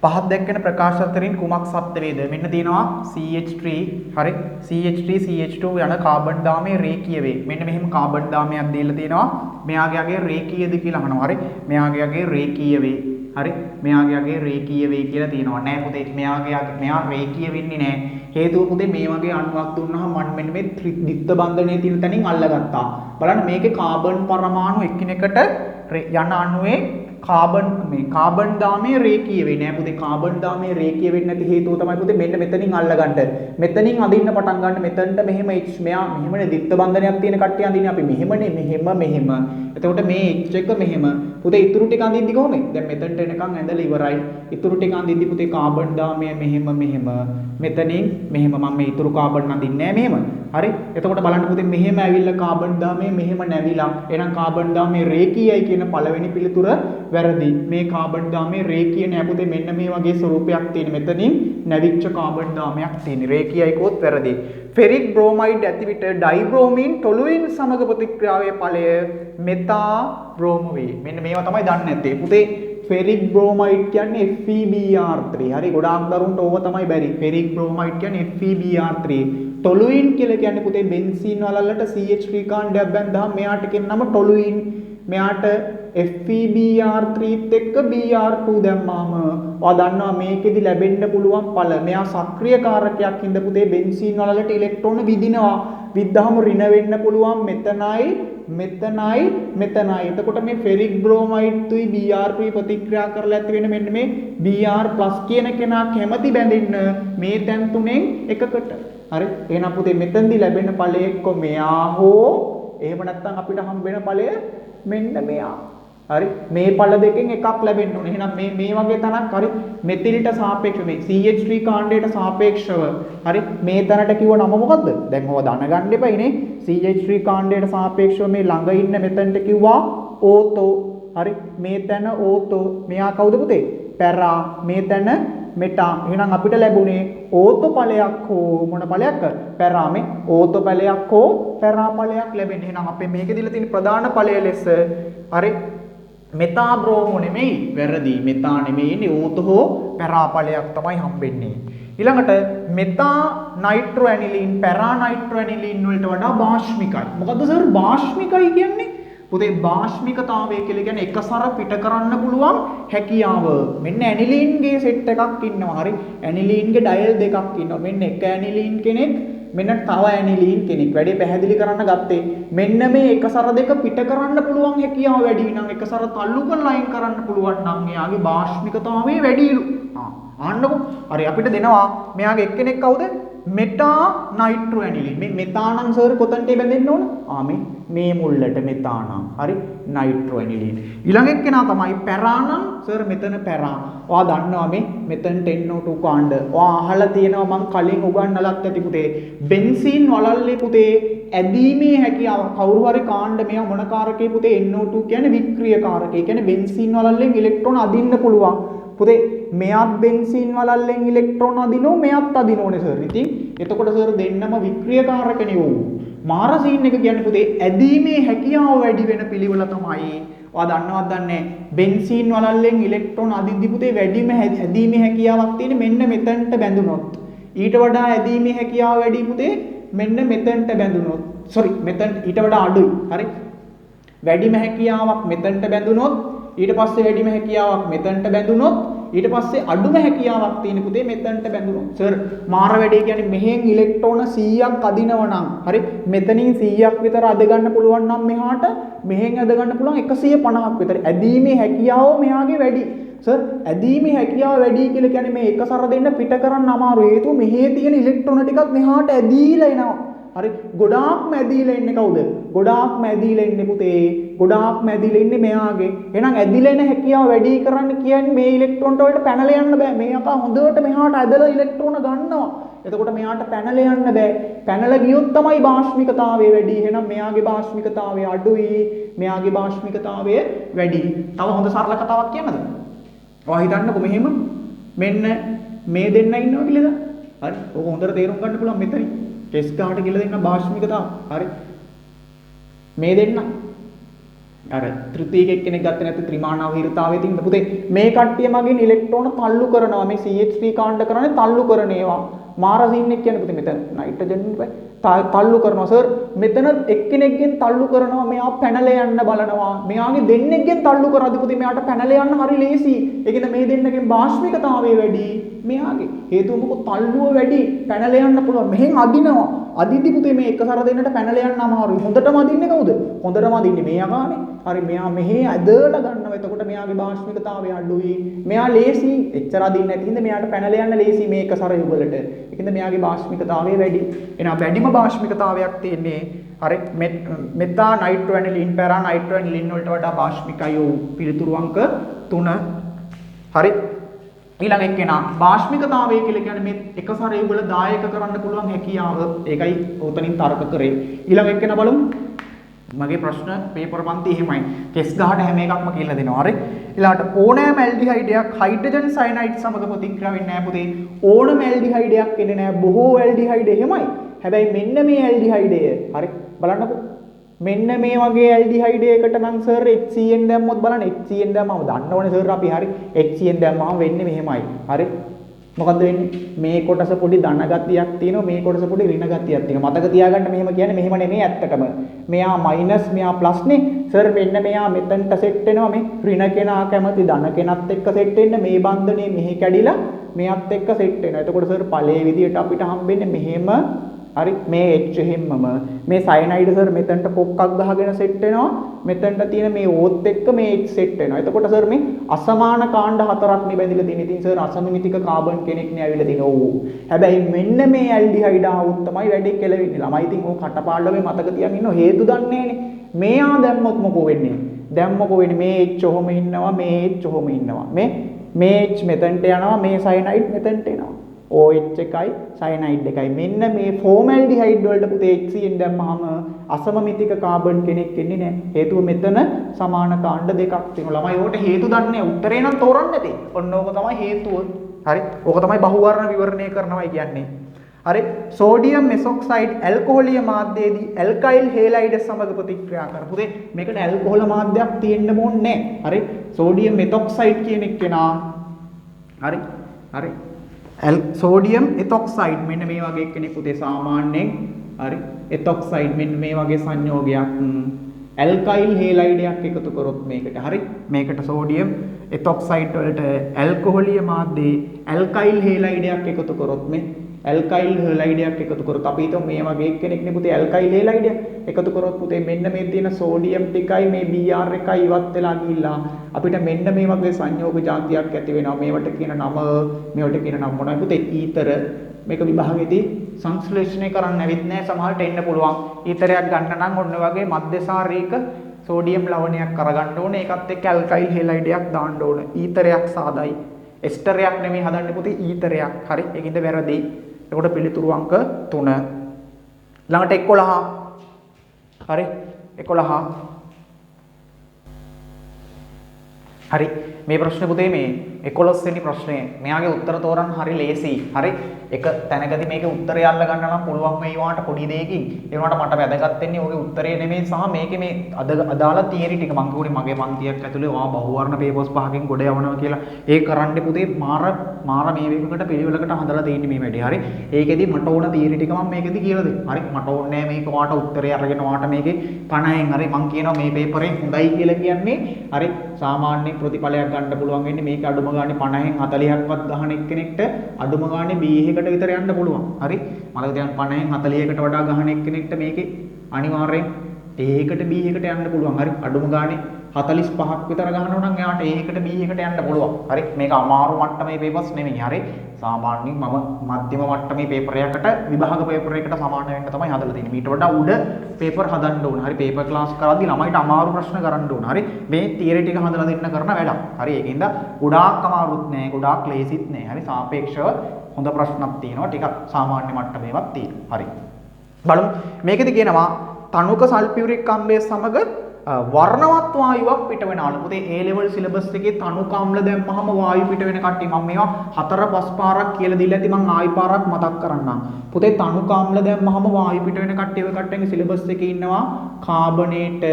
පහත් දැක්කෙන ප්‍රකාශ අතරින් කුමක් සත්‍ය වේද? මෙන්න තියෙනවා CH3 හරි CH3 CH2 යන කාබන් දාමයේ රේඛීය වේ. මෙන්න මෙහෙම කාබන් දාමයක් දීලා තියෙනවා. මෙයාගේ රේඛීයද කියලා අහනවා. හරි. මෙයාගේ රේඛීය වේ. හරි. මෙයාගේ රේඛීය වේ කියලා තියෙනවා. නෑ පුතේ මෙයා රේඛීය වෙන්නේ නෑ. හේතුව පුතේ මේ වගේ අණුවක් දුන්නාම මම මෙන්න මේ ද්විත්ව බන්ධනයේ තියෙන තැනින් අල්ලගත්තා. බලන්න මේකේ කාබන් පරමාණු එකිනෙකට යන අණුවේ කාබන් දාමයේ රේඛීය වෙන්නේ නෑ පුතේ. කාබන් දාමයේ රේඛීය වෙන්නේ නැති හේතුව තමයි පුතේ මෙන්න මෙතනින් අල්ලගන්න. මෙතනින් අදින්න පටන් ගන්න. මෙතනට මෙහෙම H මෙයා මෙහෙමනේ ද්විත්ව බන්ධනයක් තියෙන කට්ටිය අදින්නේ අපි මෙහෙමනේ මෙහෙම. එතකොට මේ H එක මෙහෙම. පුතේ ඉතුරු ටික අදිද්දි කොහොමද? දැන් මෙතනට එනකන් ඇඳලා ඉවරයි. ඉතුරු ටික අදිද්දි පුතේ කාබන් දාමය මෙහෙම. මෙතනින් මෙහෙම මම මේ ඉතුරු කාබන් අදින්නේ නෑ මෙහෙම. හරි. එතකොට බලන්න පුතේ මෙහෙම ඇවිල්ලා කාබන් දාමය මෙහෙම නැවිලා. එහෙනම් කාබන් දාමයේ රේඛීයයි කියන පළවෙනි පිළිතුර වැරදි. මේ කාබන් දාමයේ රේඛීය නෑ පුතේ. මෙන්න මේ වගේ ස්වරූපයක් තියෙන. මෙතනින් නැවිච්ච කාබන් දාමයක් තියෙන. රේඛීයයි කොත් වැරදි. ෆෙරික් බ්‍රෝමයිඩ් ඇති විට ඩයිබ්‍රෝමීන් ටොලුයින් සමග ප්‍රතික්‍රියාවේ ඵලය මෙතා බ්‍රෝම වේ. මෙන්න මේවා තමයි දන්නේ නැත්තේ. පුතේ ෆෙරික් බ්‍රෝමයිඩ් කියන්නේ FeBr3. හරි ගොඩාක් දරුවන්ට ඕව තමයි බැරි. ෆෙරික් බ්‍රෝමයිඩ් කියන්නේ FeBr3. ටොලුයින් කියලා කියන්නේ පුතේ බෙන්සීන් වලල්ලට CH3 කාණ්ඩයක් බැඳහම මෙයාට කියන නම ටොලුයින්. මෙයාට FeBr3ත් එක්ක Br2 දැම්මාම ඔයා දන්නවා මේකෙදි ලැබෙන්න පුළුවන් ඵල. මෙයා සක්‍රීය කාරකයක් හින්දා පුතේ බෙන්සීන් වලට ඉලෙක්ට්‍රෝන විදිනවා. විද්දාම ඍණ වෙන්න පුළුවන් මෙතනයි. එතකොට මේ ෆෙරික් බ්‍රෝමයිඩ් තුයි Br2 ප්‍රතික්‍රියා කරලා ඇති වෙන මෙන්න මේ Br+ කියන කෙනා කැමැති බැඳෙන්න මේ තැන් තුනෙන් එකකට. හරි. එහෙනම් පුතේ මෙතෙන්දි ලැබෙන ඵලය එක්ක මෙයා හෝ එහෙම නැත්නම් අපිට හම්බ වෙන ඵලය මෙන්න මෙයා. හරි. මේ ඵල දෙකෙන් එකක් ලැබෙන්න ඕනේ. එහෙනම් මේ වගේ තනක් හරි මෙතිලට සාපේක්ෂව මේ CH3 කාණ්ඩයට සාපේක්ෂව හරි මේ තැනට කිව්ව නම මොකද්ද? දැන් ඔය දැනගන්න එපයිනේ. CH3 කාණ්ඩයට සාපේක්ෂව මේ ළඟ ඉන්න මෙතනට කිව්වා ඕතෝ. හරි. මේ තැන ඕතෝ. මෙයා කවුද පුතේ? පැරා. මේ තැන මෙටා. එහෙනම් අපිට ලැබුණේ ඕතෝ ඵලයක් හෝ මොන ඵලයක්? පැරා. මේ ඕතෝ ඵලයක් හෝ පැරා ඵලයක් ලැබෙන්නේ. එහෙනම් අපේ මේකේ දීලා තියෙන ප්‍රධාන ඵලය ලෙස හරි මෙතා බ්‍රෝමෝ නෙමෙයි. වැරදි. මෙතා නෙමෙයි ඉන්නේ ඕතෝ හෝ පැරා ඵලයක් තමයි හම්බෙන්නේ. ඊළඟට මෙතා නයිට්‍රෝ ඇනිලින් පැරා නයිට්‍රෝ ඇනිලින් වලට වඩා භාෂ්මිකයි. මොකද්ද සර් භාෂ්මිකයි කියන්නේ? පුතේ භාෂ්මිකතාවය කියලා කියන්නේ එකසර පිට කරන්න පුළුවන් හැකියාව. මෙන්න ඇනිලීන්ගේ සෙට් එකක් ඉන්නවා. හරි. ඇනිලීන්ගේ ඩයල් දෙකක් ඉන්නවා. මෙන්න එක ඇනිලීන් කෙනෙක් මෙන්න තව ඇනිලීන් කෙනෙක්. වැඩි පැහැදිලි කරන්න ගත්තේ මෙන්න මේ එකසර දෙක පිට කරන්න පුළුවන් හැකියාව වැඩි නම් එකසර තල්ලු කරලා අයින් කරන්න පුළුවන් නම් එයාගේ භාෂ්මිකතාවය වැඩිලු. ආන්නකො. හරි අපිට දෙනවා මෙයාගේ එක්කෙනෙක් කවුද? මෙටා නයිට්‍රෝ ඇනිලින්. මේ මෙතා නම් සර් කොතනට බැඳෙන්න ඕන? මේ මුල්ලට මෙතා නම්. හරි නයිට්‍රෝ ඇනිලින්. ඊළඟ එක්කෙනා තමයි පැරා නම් සර් මෙතන පැරා. ඔයා දන්නවා මේ මෙතනට NO2 කාණ්ඩ. ඔයා අහලා තියෙනවා මං කලින් උගන්වලත් ඇති පුතේ. බෙන්සීන් වලල්ලේ පුතේ ඇදීමේ හැකියාව කවුරු හරි කාණ්ඩ මෙයා මොන කාරකේ පුතේ NO2 කියන්නේ වික්‍රීය කාරකේ. ඒ කියන්නේ බෙන්සීන් වලල්ලෙන් ඉලෙක්ට්‍රෝන අදින්න පුළුවන්. පුතේ මෙයාත් බෙන්සීන් වලල්ලෙන් ඉලෙක්ට්‍රෝන අදිනෝ මෙයාත් අදිනෝනේ සර්. ඉතින් එතකොට සර් දෙන්නම වික්‍රියකාරකනේ වූ. මාරසීන් එක කියන්නේ පුතේ ඇදීමේ හැකියාව වැඩි වෙන පිළිවෙල තමයි. ඔයා දන්නවද දන්නේ බෙන්සීන් වලල්ලෙන් ඉලෙක්ට්‍රෝන අදිද්දි පුතේ වැඩිම ඇදීමේ හැකියාවක් තියෙන මෙන්න මෙතනට බැඳුනොත්. ඊට වඩා ඇදීමේ හැකියාව වැඩි පුතේ මෙන්න මෙතනට බැඳුනොත්. මෙතන ඊට වඩා අඩුයි. හරි. වැඩිම හැකියාවක් මෙතනට බැඳුනොත් ඊට පස්සේ වැඩිම හැකියාවක් මෙතනට බැඳුනොත් ඊට පස්සේ අඩුම හැකියාවක් තියෙන පුතේ මෙතනට බැඳුනොත්. සර් මාර වැඩේ කියන්නේ මෙහෙන් ඉලෙක්ට්‍රෝන 100ක් අදිනව නම් හරි මෙතනින් 100ක් විතර අද ගන්න පුළුවන් නම් මෙහාට මෙහෙන් අද ගන්න පුළුවන් 150ක් විතර. ඇදීමේ හැකියාව මෙයාගේ වැඩි. සර් ඇදීමේ හැකියාව වැඩි කියලා කියන්නේ මේ එකසර දෙන්න පිට කරන්න අමාරු. හේතුව මෙහි තියෙන ඉලෙක්ට්‍රෝන ටිකක් මෙහාට ඇදීලා එනවා. හරි ගොඩාක්ම ඇදීලා ඉන්නේ කවුද? ගොඩාක්ම ඇදීලා ඉන්නේ පුතේ. ගොඩාක්ම ඇදීලා ඉන්නේ මෙයාගේ. එහෙනම් ඇදිලා එන හැකියාව වැඩි කරන්න කියන්නේ මේ ඉලෙක්ට්‍රෝන වලට පැනලා යන්න බෑ. මේ අකා හොඳට මෙහාට ඇදලා ඉලෙක්ට්‍රෝන ගන්නවා. එතකොට මෙයාට පැනලා යන්න බෑ. පැනලා ගියොත් තමයි භාෂ්මිකතාවය වැඩි. එහෙනම් මෙයාගේ භාෂ්මිකතාවය අඩුයි. මෙයාගේ භාෂ්මිකතාවය වැඩි. තව හොඳ සරල කතාවක් කියන්නද? ඔයා හිතන්නකො මෙහෙම මෙන්න මේ දෙන්න ඉන්නවා කියලා. හරි. ඕක හොඳට තේරුම් ගන්න පුළුවන් මෙතනින්. කෙස් ගහට කියලා දෙන්න භාෂ්මිකතාව. හරි. මේ දෙන්න අර තෘතීයික එක්කෙනෙක් ගත්තේ නැත්නම් ත්‍රිමාණාවහිරතාවයේ තියෙන පුතේ මේ කට්ටිය මගින් ඉලෙක්ට්‍රෝන තල්ලු කරනවා මේ CH3 කාණ්ඩ කරන්නේ තල්ලු කරන ඒවා මාරසින් එක් කියන්නේ පුතේ මෙතන නයිට්‍රජන් තල්ලු කරනවා සර් මෙතන එක්කෙනෙක්ගෙන් තල්ලු කරනවා මෙයා පැනලා යන්න බලනවා මෙයාගේ දෙන්නෙක්ගෙන් තල්ලු කරද්දී පුතේ මෙයාට පැනලා යන්න හරි ලේසි ඒ කියන්නේ මේ දෙන්නගෙන් භාෂ්මිකතාවය වැඩි මෙයාගේ හේතුව මොකද තල්ලුව වැඩි පැනලා යන්න පුළුවන් මෙහෙන් අදිනවා අදිද්දි පුතේ මේ එකසර දෙන්නට පැනලා යන්න අමාරුයි හොඳටම අදින්නේ කවුද හොඳටම අදින්නේ මෙයා ගානේ හරි මෙයා මෙහෙ ඇදලා ගන්නවා එතකොට මෙයාගේ භාෂ්මිකතාවය අඩුයි මෙයා ලේසි එච්චර අදින්නේ නැති හින්දා මෙයාට පැනලා යන්න ලේසි මේ එකසර යුගලට ඒකින්ද මෙයාගේ භාෂ්මිකතාවය වැඩි එහෙනම් වැඩිම භාෂ්මිකතාවයක් තියෙන්නේ හරි මෙතා නයිට්‍රෝ ඇනිලින් පැරා නයිට්‍රෝ ඇනිලින් වලට වඩා භාෂ්මිකයි ඔව් පිළිතුරු අංක 3 හරි ඊළඟ එක්කෙනා භාෂ්මිකතාවය කියලා කියන්නේ මේ එකසර යුගල දායක කරන්න පුළුවන් හැකියාව ඒකයි උතනින් තර්ක කරේ ඊළඟ එක්කෙනා බලමු මගේ ප්‍රශ්න පේපර් පන්ති එහෙමයි කෙස් ගහට හැම එකක්ම කියලා දෙනවා හරි ඊළඟට ඕනෑම ඇල්ඩිහයිඩයක් හයිඩ්‍රජන් සයනයිඩ් සමග ප්‍රතික්‍රියා වෙන්නේ නැහැ පුතේ ඕනම ඇල්ඩිහයිඩයක් එන්නේ නැහැ බොහෝ ඇල්ඩිහයිඩ් එහෙමයි හැබැයි මෙන්න මේ ඇල්ඩිහයිඩය හරි බලන්නකෝ මෙන්න මේ වගේ ඇල්ඩිහයිඩ් එකකට නම් සර් HCN දැම්මොත් බලන්න HCN දැම්මම දන්නවනේ සර් අපි හරි HCN දැම්මම වෙන්නේ මෙහෙමයි හරි මොකද්ද වෙන්නේ මේ කොටස පොඩි ධන ගතියක් තියෙනවා මේ කොටස පොඩි ඍණ ගතියක් තියෙනවා මතක තියාගන්න මෙහෙම කියන්නේ මෙහෙම නෙමෙයි ඇත්තටම මෙයා මයිනස් මෙයා ප්ලස් නේ සර් මෙන්න මෙයා මෙතනට සෙට් වෙනවා මේ ඍණ කෙනා කැමති ධන කෙනත් එක්ක සෙට් වෙන්න මේ බන්ධනේ මෙහි කැඩිලා මෙයත් එක්ක සෙට් වෙනවා එතකොට සර් ඵලයේ විදියට අපිට හම්බෙන්නේ මෙහෙම හරි මේ H හැමම මේ සයනයිඩ් සර් මෙතනට පොක්කක් ගහගෙන සෙට් වෙනවා මෙතනට තියෙන මේ ඕත් එක්ක මේ H සෙට් වෙනවා එතකොට සර් මේ අසමාන කාණ්ඩ හතරක් නේ බැඳිලා තියෙන ඉතින් සර් අසමමිතික කාබන් කෙනෙක් නේ ඇවිල්ලා තිනේ ඔව් හැබැයි මෙන්න මේ ඇල්ඩිහයිඩ් ආවොත් තමයි වැඩේ කෙලවෙන්නේ ළමයි ඉතින් ඕක කටපාඩම්ේ මතක තියන් ඉන්නව හේතු දන්නේ නේ මෙයා දැම්මොත් මොකෝ වෙන්නේ දැන් මොකෝ වෙන්නේ මේ H ඔහොම ඉන්නවා මේ H ඔහොම ඉන්නවා මේ H මෙතනට යනවා මේ සයනයිඩ් මෙතනට එනවා OH එකයි සයනයිඩ් එකයි මෙන්න මේ ෆෝමැල්ඩිහයිඩ් වලට පුතේ HCN දැම්මහම අසමමිතික කාබන් කෙනෙක් එන්නේ නැහැ හේතුව මෙතන සමාන කාණ්ඩ දෙකක් තියෙනවා ළමයි ඕකට හේතු දන්නේ උත්තරේ නම් තෝරන්න නැති ඔන්න ඕක තමයි හේතුව හරි ඕක තමයි බහුවර්ණ විවරණය කරනවා කියන්නේ හරි සෝඩියම් මෙසොක්සයිඩ් ඇල්කොහොලිය මාධ්‍යයේදී ඇල්කයිල් හේලයිඩ් සමග ප්‍රතික්‍රියා කරන පුතේ මේකට ඇල්කොහොල මාධ්‍යයක් තියෙන්න ඕනේ නැහැ හරි සෝඩියම් මෙතොක්සයිඩ් කියන එක කෙනා හරි සෝඩියම් එතොක්සයිඩ් මෙන්න මේ වගේ කෙනෙක් උදේ සාමාන්‍යයෙන් හරි එතොක්සයිඩ් මෙන්න මේ වගේ සංයෝගයක් ඇල්කයිල් හේලයිඩයක් එකතු කරොත් මේකට හරි මේකට සෝඩියම් එතොක්සයිඩ් වලට ඇල්කොහොලිය මාධ්‍යයේ ඇල්කයිල් හේලයිඩයක් එකතු කරොත් මේ ඇල්කයිල් හේලයිඩයක් එකතු කරොත් අපි හිතමු මේ වගේ කෙනෙක් නේ පුතේ ඇල්කයිල් හේලයිඩයක් එකතු කරොත් පුතේ මෙන්න මේ තියෙන සෝඩියම් ටිකයි මේ Br එකයි ඉවත් වෙලා ගිහිල්ලා අපිට මෙන්න මේ වගේ සංයෝග જાතියක් ඇති වෙනවා මේවට කියන නම මේවට කියන නම මොනවද පුතේ ඊතර මේක විභාගෙදී සංශ්ලේෂණය කරන්න ඇවිත් නැහැ සමහරට එන්න පුළුවන් ඊතරයක් ගන්න නම් ඔන්න වගේ මධ්‍යසාරීක සෝඩියම් ලවණයක් කරගන්න ඕනේ ඒකත් එක්ක ඇල්කයිල් හේලයිඩයක් දාන්න ඕනේ ඊතරයක් සාදයි එස්ටරයක් නෙමෙයි හදන්නේ පුතේ ඊතරයක් හරි ඒකින්ද වැරදි එතකොට පිළිතුරු අංක 3 ළඟට 11 හරි 11 හරි මේ ප්‍රශ්නේ පුතේ මේ 11 වෙනි ප්‍රශ්නේ මෙයාගේ උත්තර තෝරන්න හරි ලේසි හරි එක තැනකදී මේකේ උත්තරය අල්ල ගන්න නම් පුළුවන් මේ වාට පොඩි දෙයකින් ඒ වුණාට මට වැදගත් වෙන්නේ ඔගේ උත්තරේ නෙමෙයි සහ මේකේ මේ අදාළ තියරි ටික මම කිව්වනේ මගේ පන්තියක් ඇතුලේ වා බහුවර්ණ පේපර්ස් පහකින් ගොඩ යවනවා කියලා ඒ කරන්නේ පුතේ මාර මේ වේගකට පිළිවෙලකට හදලා දෙන්නේ මේ වැඩේ හරි ඒකෙදි මට ඕන තියරි ටික මම මේකෙදි කියලා දෙන්න හරි මට ඕනේ මේක වාට උත්තරේ අරගෙන වාට මේකේ 50න් හරි මම කියනවා මේ පේපරේ හොඳයි කියලා කියන්නේ හරි සාමාන්‍ය ප්‍රතිඵලයක් ගන්න පුළුවන් වෙන්නේ මේක අඩුම ගානේ 50න් 40ක්වත් ගහන එක්කෙනෙක්ට අඩුම ගානේ B එකකට විතර යන්න පුළුවන්. හරි. මලක දැන් 50න් 40කට වඩා ගහන එක්කෙනෙක්ට මේකේ අනිවාර්යෙන් A එකට B එකට යන්න පුළුවන්. හරි. අඩුම ගානේ 45ක් විතර ගහනවා නම් එයාට A එකට B එකට යන්න පුළුවන්. හරි. මේක අමාරු මට්ටමේ පේපර්ස් නෙමෙයි. හරි. සාමාන්‍යයෙන් මම මධ්‍යම මට්ටමේ පේපර් එකකට විභාග පේපර් එකකට සමාන වෙන්න තමයි හදලා තියෙන්නේ. මීට වඩා උඩ පේපර් හදන්න ඕන. හරි. පේපර් ක්ලාස් කරද්දී ළමයිට අමාරු ප්‍රශ්න කරන්න ඕන. හරි. මේ තියරි ටික හදලා දෙන්න කරන වැඩක්. හරි. ඒකින්ද ගොඩාක් අමාරුත් නෑ. ගොඩාක් ලේසිත් නෑ. හරි. සාපේක්ෂව හොඳ ප්‍රශ්නක් තියෙනවා. ටිකක් සාමාන්‍ය මට්ටමේවත් තියෙනවා. හරි. බලමු. මේකෙදි කියනවා තනුක සල්ෆියුරික් අම්ලය සමග වර්ණවත් වායුවක් පිට වෙනවලු. පුතේ A level syllabus එකේ තනුක අම්ල දැම්මහම වායු පිට වෙන කට්ටිය මම මේවා 4-5 පාරක් කියලා දීලා ඇති. මම ආයි පාරක් මතක් කරන්නම්. පුතේ තනුක අම්ල දැම්මහම වායු පිට වෙන කට්ටිය ඔය කට්ටියගේ syllabus එකේ ඉන්නවා කාබනේට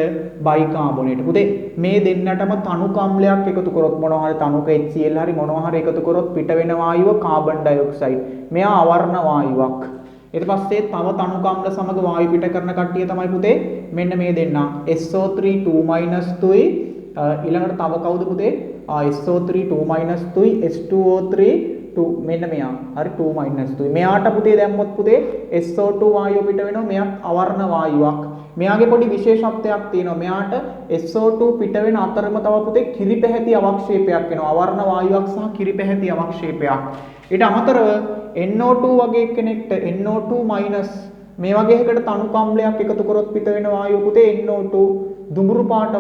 බයිකාබනේට. පුතේ මේ දෙන්නටම තනුක අම්ලයක් එකතු කරොත් මොනවා හරි තනුක HCl හරි මොනවා හරි එකතු කරොත් පිට වෙන වායුව කාබන් ඩයොක්සයිඩ්. මෙයා අවර්ණ වායුවක්. ඊට පස්සේ තව තනුක අම්ල සමග වායු පිට කරන කට්ටිය තමයි පුතේ මෙන්න මේ දෙන්න SO3 2 2යි ඊළඟට තව කවුද පුතේ SO3 2 2යි H2O3 2 මෙන්න මෙයා හරි 2 2 මෙයාට පුතේ දැම්මොත් පුතේ SO2 වායුව පිට වෙනවා මෙයාත් අවර්ණ වායුවක් මෙයාගේ පොඩි විශේෂත්වයක් තියෙනවා මෙයාට SO2 පිට වෙන අතරම තව පුතේ කිරිපැහැති අවක්ෂේපයක් වෙනවා අවර්ණ වායුවක් සහ කිරිපැහැති අවක්ෂේපයක් ඊට අමතරව NO2 වගේ කෙනෙක්ට NO2 මේ වගේ එකකට තනුක අම්ලයක් එකතු කරොත් පිට වෙන වායුව පුතේ NO2 දුඹුරු පාට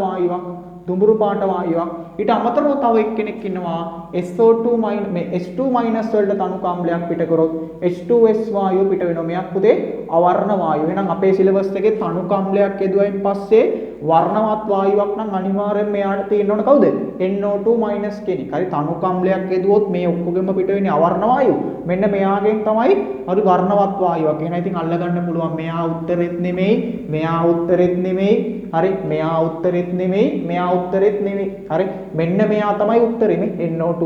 වායුවක් ඊට අමතරව තව එක්කෙනෙක් ඉන්නවා SO2 මේ H2 වලට තනුක අම්ලයක් පිට කරොත් H2S වායුව පිට වෙනවා මෙයක් පුතේ අවර්ණ වායුව එහෙනම් අපේ සිලබස් එකේ තනුක අම්ලයක් යදුවයින් පස්සේ වර්ණවත් වායුවක් නම් අනිවාර්යෙන් මෙයාට තියෙන්න ඕන කවුද NO2 කෙනෙක් හරි තනුක අම්ලයක් යදුවොත් මේ ඔක්කොගෙම පිට වෙන්නේ අවර්ණ වායුව මෙන්න මෙයාගෙන් තමයි හරි වර්ණවත් වායුවක් එහෙනම් ඉතින් අල්ලගන්න පුළුවන් මෙයා උත්තරෙත් නෙමෙයි මෙයා උත්තරෙත් නෙමෙයි හරි මෙයා උත්තරෙත් නෙමෙයි මෙයා උත්තරෙත් නෙමෙයි හරි මෙන්න මෙයා තමයි උත්තරෙනේ NO2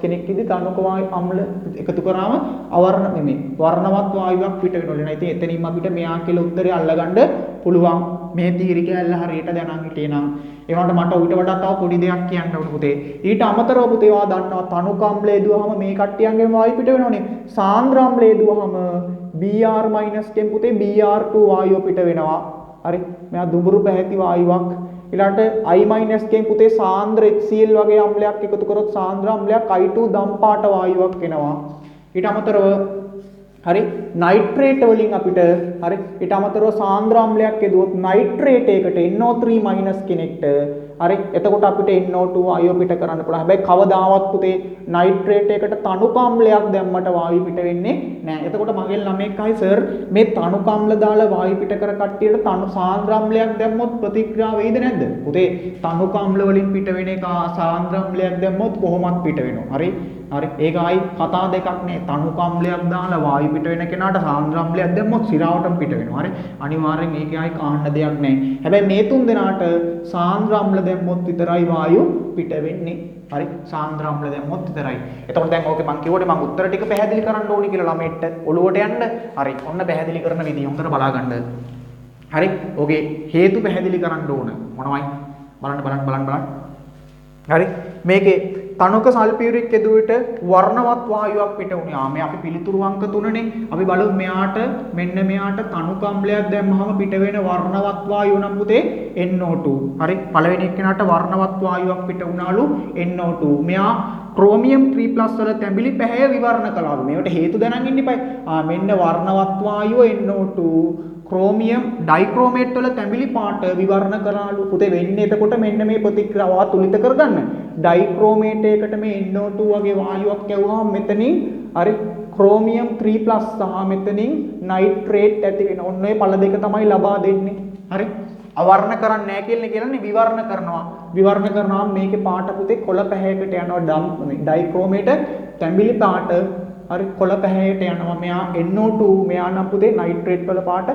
කෙනෙක් ඉදි තනුක වායු අම්ල එකතු කරාම අවර්ණ නෙමෙයි වර්ණවත් වායුවක් පිට වෙනවා නේද ඉතින් එතනින්ම අපිට මෙයා කියලා උත්තරේ අල්ලගන්න පුළුවන් මේ තීරි කැල්ල හරියට දැනන් හිටියේ නම් ඒ වුණාට මට ඌට වඩා තව පොඩි දෙයක් කියන්න ඕන පුතේ ඊට අමතරව පුතේ ඔයා දන්නවා තනුක අම්ලය දුවහම මේ කට්ටියන්ගෙන් වායු පිට වෙනවනේ සාන්ද්‍ර අම්ලය දුවහම Br- කෙන් පුතේ Br2 වායුව පිට වෙනවා හරි මෙයා දුඹුරු පැහැති වායුවක් ඊළඟට I- කෙන් පුතේ සාන්ද්‍ර HCl වගේ අම්ලයක් එකතු කරොත් සාන්ද්‍ර අම්ලයක් I2 දම් පාට වායුවක් වෙනවා ඊට අමතරව හරි නයිට්‍රේට් වලින් අපිට හරි ඊට අමතරව සාන්ද්‍ර අම්ලයක් යදුවොත් නයිට්‍රේට් එකට NO3 කෙනෙක්ට හරි එතකොට අපිට NO2 වායුව පිට කරන්න පුළුවන් හැබැයි කවදාවත් පුතේ නයිට්‍රේට් එකට තනුක අම්ලයක් දැම්මට වායු පිට වෙන්නේ නැහැ එතකොට මගේ ළමෙක් අහයි සර් මේ තනුක අම්ල දාලා වායු පිට කර කට්ටියට සාන්ද්‍ර අම්ලයක් දැම්මොත් ප්‍රතික්‍රියා වෙයිද නැද්ද පුතේ තනුක අම්ල වලින් පිට වෙන එක සාන්ද්‍ර අම්ලයක් දැම්මොත් කොහොමත් පිට වෙනවා හරි ඒක ආයි කතා දෙකක් නේ තනුක අම්ලයක් දාලා වායු පිට වෙන කෙනාට සාන්ද්‍ර අම්ලයක් දැම්මොත් සිරාවටම පිට වෙනවා හරි අනිවාර්යෙන් ඒකේ ආයි කාන්න දෙයක් නැහැ හැබැයි මේ තුන් දෙනාට සාන්ද්‍ර අම්ල දැම්මොත් විතරයි වායු පිට වෙන්නේ හරි සාන්ද්‍ර අම්ල දැම්මොත් විතරයි එතකොට දැන් ඕකේ මම කිව්වනේ මම උත්තර ටික පැහැදිලි කරන්න ඕනි කියලා ළමෙට්ට ඔළුවට යන්න හරි ඔන්න පැහැදිලි කරන විදිය හොඳට බලා ගන්න හරි ඕකේ හේතු පැහැදිලි කරන්න ඕන මොනවයි බලන්න හරි මේකේ තනුක සල්ෆියුරික් යදුවට වර්ණවත් වායුවක් පිට වුණා. මේ අපි පිළිතුරු අංක 3නේ. අපි බලමු මෙයාට තනුක අම්ලයක් දැම්මහම පිට වෙන වර්ණවත් වායුව නම් පුතේ NO2. හරි. පළවෙනි එක්කෙනාට වර්ණවත් වායුවක් පිට වුණාලු NO2. මෙයා ක්‍රෝමියම් 3+ වල තැඹිලි පැහැය විවරණ කළාලු. මේකට හේතු දැනන් ඉන්න ඉපයි. මෙන්න වර්ණවත් වායුව NO2 ක්‍රෝමියම් ඩයික්‍රෝමේට් වල තැඹිලි පාට විවරණ කරාලු පුතේ වෙන්නේ එතකොට මෙන්න මේ ප්‍රතික්‍රියාව තුලිත කරගන්න ඩයික්‍රෝමේට් එකකට මේ NO2 වගේ වායුවක් යවුවාම මෙතනින් හරි ක්‍රෝමියම් 3+ සහ මෙතනින් නයිට්‍රේට් ඇති වෙන ඔන්න ඔය පළ දෙක තමයි ලබා දෙන්නේ හරි අවර්ණ කරන්නේ නැහැ කියන්නේ විවරණ කරනවා මේකේ පාට පුතේ කොළ පැහැයකට යනවා ඩයික්‍රෝමේට් තැඹිලි පාට හරි කොළ පැහැයට යනවා මෙයා NO2 මෙයා නම් පුතේ නයිට්‍රේට් වල පාට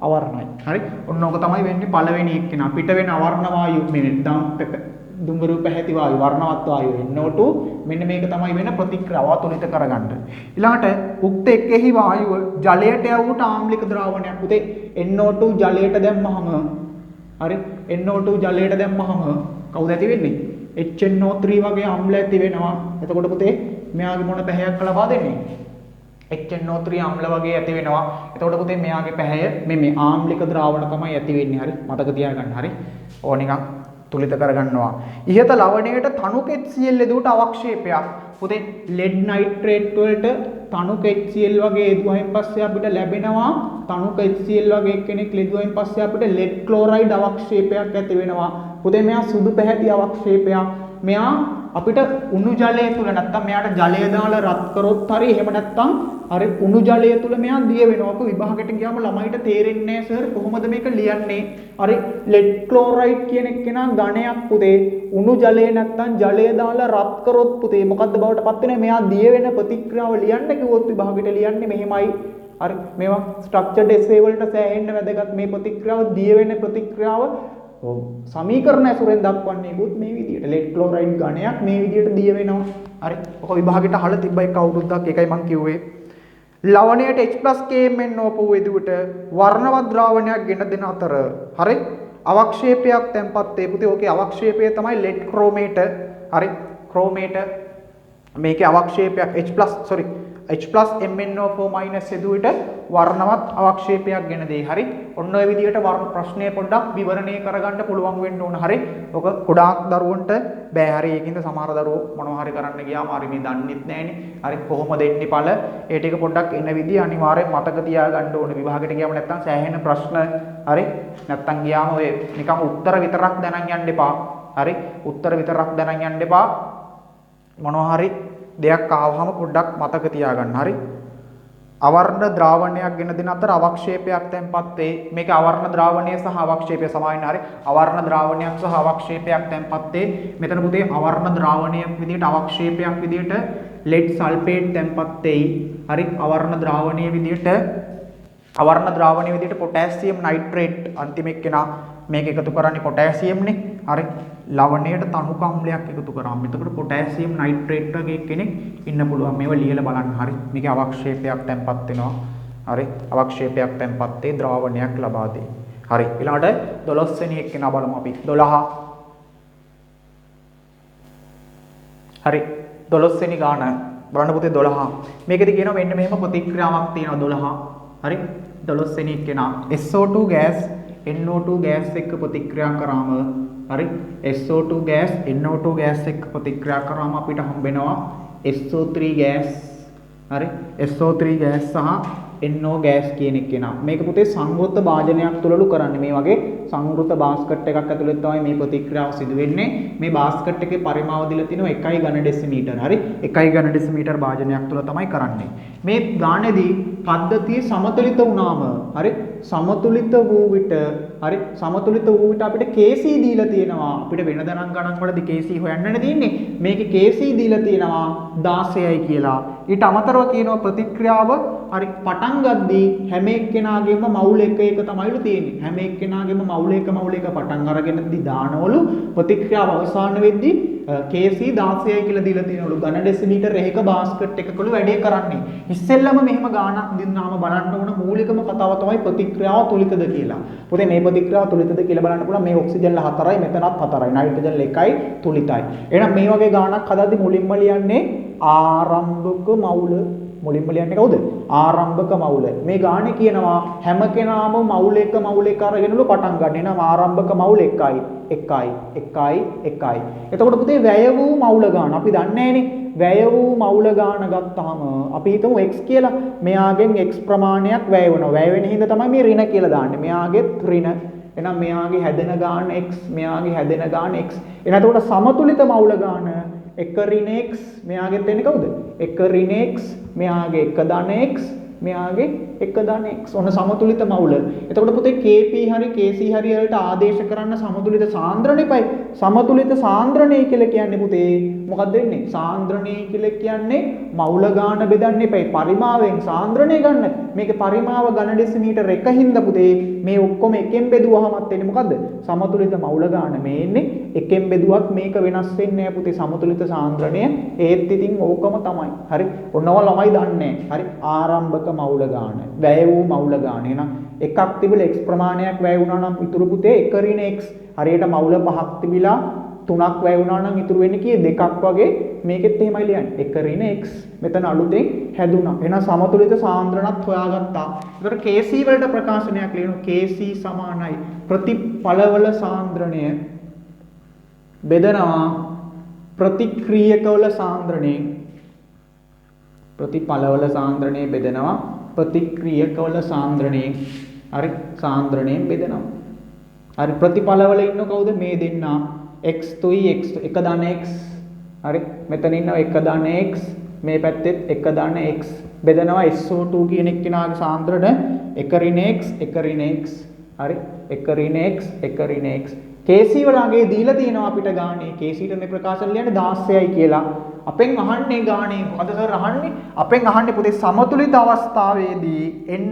අවර්ණයි හරි ඔන්න ඕක තමයි වෙන්නේ පළවෙනි එක්කෙනා පිට වෙන අවර්ණ වායු මේ දුඹුරු පැහැති වායු වර්ණවත් වායු NO2 මෙන්න මේක තමයි වෙන ප්‍රතික්‍රියාව තුලිත කරගන්න ඊළඟට උක්ත එක්කෙහි වායුව ජලයට යවුවට ආම්ලික ද්‍රාවණයක් පුතේ NO2 ජලයට දැම්මහම හරි NO2 ජලයට දැම්මහම කවුද ඇති වෙන්නේ HNO3 වගේ අම්ල ඇති වෙනවා එතකොට පුතේ මෙයාගේ මොන පැහැයක් ලබා දෙන්නේ HNO3 අම්ල වගේ ඇති වෙනවා එතකොට පුතේ මෙයාගේ පැහැය මේ ආම්ලික ද්‍රාවණ තමයි ඇති වෙන්නේ හරි මතක තියාගන්න හරි ඕන එකක් තුලිත කරගන්නවා ඉහත ලවණයට තනුක HCl යදුවට අවක්ෂේපයක් පුතේ lead nitrate වලට තනුක HCl වගේ යදුවෙන් පස්සේ අපිට ලැබෙනවා තනුක HCl වගේ කෙනෙක් යදුවෙන් පස්සේ අපිට lead chloride අවක්ෂේපයක් ඇති වෙනවා පුතේ මෙයා සුදු පැහැති අවක්ෂේපයක් මෙයා අපිට උණු ජලය තුල නැත්තම් මෙයාට ජලය දාලා රත් කරොත් හරි එහෙම නැත්තම් අර උණු ජලය තුල මෙයා දිය වෙනවා. ඔක විභාගයට ගියාම ළමයිට තේරෙන්නේ නැහැ සර් කොහොමද මේක ලියන්නේ. අර ලෙඩ් ක්ලෝරයිඩ් කියන එක්කෙනා ඝණයක් පුතේ උණු ජලය නැත්තම් ජලය දාලා රත් කරොත් පුතේ මොකද්ද බවට පත් වෙන්නේ? මෙයා දිය වෙන ප්‍රතික්‍රියාව ලියන්න කිව්වොත් විභාගයට ලියන්නේ මෙහෙමයි. හරි මේවා ස්ට්‍රක්චර්ඩ් එසේ වලට සෑහෙන්න වැදගත්. මේ ප්‍රතික්‍රියාව දිය වෙන ප්‍රතික්‍රියාව සමීකරණ ඇසුරෙන් දක්වන්නේ බුත් මේ විදිහට ලෙඩ් ක්ලෝරයිඩ් ඝණයක් මේ විදිහට දිය වෙනවා. හරි ඔක විභාගයට අහලා තිබ්බ එක අවුරුද්දක් ඒකයි මම කිව්වේ. ලවණයට H+KMnO පොව එදුවට වර්ණවත් ද්‍රාවණයක් ගෙන දෙන අතර හරි අවක්ෂේපයක් තැන්පත් වේ පුතේ. ඕකේ අවක්ෂේපය තමයි ලෙඩ් ක්‍රෝමේට. හරි ක්‍රෝමේට මේකේ අවක්ෂේපයක් H+MnO4- එදුවට වර්ණවත් අවක්ෂේපයක් ගෙන දෙයි. හරි ඔන්න ඔය විදිහට වර්ණ ප්‍රශ්නය පොඩ්ඩක් විවරණය කරගන්න පුළුවන් වෙන්න ඕන. හරි ඔක ගොඩාක් දරුවන්ට බෑ. හරි ඒකින්ද සමහර දරුවෝ මොනවා හරි කරන්න ගියාම හරි මේ දන්නෙත් නෑනේ. හරි කොහොමද එන්නේ ඵල ඒ ටික පොඩ්ඩක් එන විදිහ අනිවාර්යෙන් මතක තියාගන්න ඕනේ. විභාගයට ගියාම නැත්තම් සෑහෙන ප්‍රශ්න හරි නැත්තම් ගියාම ඔය නිකන් උත්තර විතරක් දැනන් යන්න එපා. හරි උත්තර විතරක් දැනන් යන්න එපා. මොනවා හරි දෙයක් ආවම පොඩ්ඩක් මතක තියාගන්න. හරි අවර්ණ ද්‍රාවණයක් ගෙන දෙන අතර අවක්ෂේපයක් තැන්පත් වේ. මේක අවර්ණ ද්‍රාවණය සහ අවක්ෂේපය සමාන. හරි අවර්ණ ද්‍රාවණයක් සහ අවක්ෂේපයක් තැන්පත් වේ. මෙතන පුතේ අවර්ණ ද්‍රාවණයක් විදිහට අවක්ෂේපයක් විදිහට ලෙඩ් සල්ෆේට් තැන්පත් වෙයි. හරි අවර්ණ ද්‍රාවණයේ විදිහට පොටෑසියම් නයිට්‍රේට් අන්තිම එක්කෙනා මේක එකතු කරන්නේ පොටෑසියම්නේ. හරි ලවණයට තනුක අම්ලයක් එකතු කරාම එතකොට පොටෑසියම් නයිට්‍රේට් වගේ කෙනෙක් ඉන්න පුළුවන්. මේව ලියලා බලන්න. හරි මේකේ අවක්ෂේපයක් තැන්පත් වෙනවා. හරි අවක්ෂේපයක් තැන්පත් වේ ද්‍රාවණයක් ලබා දෙයි. හරි ඊළඟට 12 වෙනි එක්කෙනා බලමු අපි 12. හරි 12 වෙනි ගාන බලන්න පුතේ 12. මේකෙදි කියනවා මෙන්න මෙහෙම ප්‍රතික්‍රියාවක් තියෙනවා 12. හරි 12 වෙනි එක්කෙනා SO2 ගෑස් NO2 ගෑස් එක්ක ප්‍රතික්‍රියා කරාම හරි SO2 ගෑස් NO2 ගෑස් එක්ක ප්‍රතික්‍රියා කරාම අපිට හම්බ වෙනවා SO3 ගෑස්. හරි SO3 ගෑස් සහ NO ගෑස් කියන එක්කෙනා. මේක පුතේ සංවෘත භාජනයක් තුලලු කරන්නේ. මේ වගේ සංවෘත බාස්කට් එකක් ඇතුළේ තමයි මේ ප්‍රතික්‍රියාව සිදු වෙන්නේ. මේ බාස්කට් එකේ පරිමාව දීලා තිනවා 1 ඝන ඩෙසිමීටර්. හරි 1 ඝන ඩෙසිමීටර් භාජනයක් තුල තමයි කරන්නේ. මේ ගානේදී පද්ධතිය සමතුලිත වුණාම හරි සමතුලිත වූ විට අපිට KC දීලා තියෙනවා. අපිට වෙනදා නම් ගණන් වලදී KC හොයන්නනේ තියෙන්නේ. මේකේ KC දීලා තියෙනවා 16යි කියලා. ඊට අමතරව කියනවා ප්‍රතික්‍රියාව හරි පටන් ගද්දී හැම එක්කෙනාගේම මවුල එක තමයිලු තියෙන්නේ. හැම එක්කෙනාගේම මවුල එක පටන් අරගෙනදී දානවලු ප්‍රතික්‍රියාව අවසාන වෙද්දී KC 16යි කියලා දීලා තියෙනවලු. ඝන ඩෙසිමීටර් එකක බාස්කට් එකකලු වැඩේ කරන්නේ. ඉස්සෙල්ලම මෙහෙම ගානක් දින්නාම බලන්න ඕන මූලිකම කතාව තමයි ප්‍රතික්‍රියාව තුලිතද කියලා. පොතේ මේ ප්‍රතික්‍රියාව තුලිතද කියලා බලන්න පුළුවන්. මේ ඔක්සිජන්ල 4යි මෙතනත් 4යි. නයිට්‍රජන් 1යි තුලිතයි. එහෙනම් මේ වගේ ගානක් හදද්දී මුලින්ම ලියන්නේ ආරම්භක මවුල. මුලින්ම ලියන්නේ කවුද? ආරම්භක මවුල. මේ ගානේ කියනවා හැම කෙනාම මවුල එක අරගෙනලු පටන් ගන්න. එහෙනම් ආරම්භක මවුල 1යි. එතකොට පුතේ වැය වූ මවුල ගාන අපි දන්නේ නැහනේ. වැය වූ මවුල ගාන ගත්තාම අපි හිතමු x කියලා. මෙයාගෙන් x ප්‍රමාණයක් වැය වෙනවා. වැය වෙන හින්දා තමයි මේ ඍණ කියලා දාන්නේ. මෙයාගෙත් ඍණ. එහෙනම් මෙයාගේ හැදෙන ගාන x, මෙයාගේ හැදෙන ගාන x. එහෙනම් එතකොට සමතුලිත මවුල ගාන 1 ඍණ x මෙයාගෙත් එන්නේ කවුද? 1 ඍණ x මෙයාගේ 1 ධන x මෙයාගේ 1 ධන x. ඔන්න සමතුලිත මවුල. එතකොට පුතේ KP හරි KC හරි වලට ආදේශ කරන්න සමතුලිත සාන්ද්‍රණයයි. සමතුලිත සාන්ද්‍රණය කියලා කියන්නේ පුතේ මොකක්ද වෙන්නේ? සාන්ද්‍රණය කියලා කියන්නේ මවුල ගාන බෙදන්න එපයි. පරිමාවෙන් සාන්ද්‍රණය ගන්න. මේකේ පරිමාව ඝන ඩෙසිමීටර් 1 හින්දා පුතේ මේ ඔක්කොම එකෙන් බෙදුවහමත් වෙන්නේ මොකද්ද? සමතුලිත මවුල ගාන. මේ එන්නේ එකෙන් බෙදුවත් මේක වෙනස් වෙන්නේ නැහැ පුතේ. සමතුලිත සාන්ද්‍රණය ඒත් ඉතින් ඕකම තමයි. හරි. ඔන්නව ළමයි දන්නේ. හරි. ආරම්භක මවුල ගාන. වැය වූ මවුල ගාන. එහෙනම් එකක් තිබිලා x ප්‍රමාණයක් වැය වුණා නම් ඉතුරු පුතේ 1 ඍණ x. හරියට මවුල පහක් තිබිලා 3ක් වැය වුණා නම් ඉතුරු වෙන්නේ කීයද? 2ක් වගේ. මේකෙත් එහෙමයි ලියන්නේ. 1 ඍණ x. මෙතන අලුතෙන් හැදුණා. එහෙනම් සමතුලිත සාන්ද්‍රණත් හොයාගත්තා. ඒතර KC වලට ප්‍රකාශනයක් ලියනවා. KC සමානයි ප්‍රතිඵලවල සාන්ද්‍රණය බෙදනවා ප්‍රතික්‍රියකවල සාන්ද්‍රණයෙන්. ප්‍රතිඵලවල සාන්ද්‍රණය බෙදනවා ප්‍රතික්‍රියකවල සාන්ද්‍රණයෙන්. හරි සාන්ද්‍රණයෙන් බෙදනවා. හරි ප්‍රතිඵලවල ඉන්න කවුද? මේ දෙන්නා x තුයි x 1 ධන x හරි මෙතන ඉන්නවා 1 දාන්න x මේ පැත්තෙත් 1 දාන්න x බෙදනවා SO2 කියන එක්කිනාගේ සාන්ද්‍රණ 1 ඍණ x 1 ඍණ x හරි 1 ඍණ x 1 ඍණ x KC වලගේ දීලා තියෙනවා අපිට ගානේ KC ට ප්‍රකාශන ලියන්නේ 16යි කියලා අපෙන් අහන්නේ ගානේ මොකද සර් අහන්නේ අපෙන් අහන්නේ පුතේ සමතුලිත අවස්ථාවේදී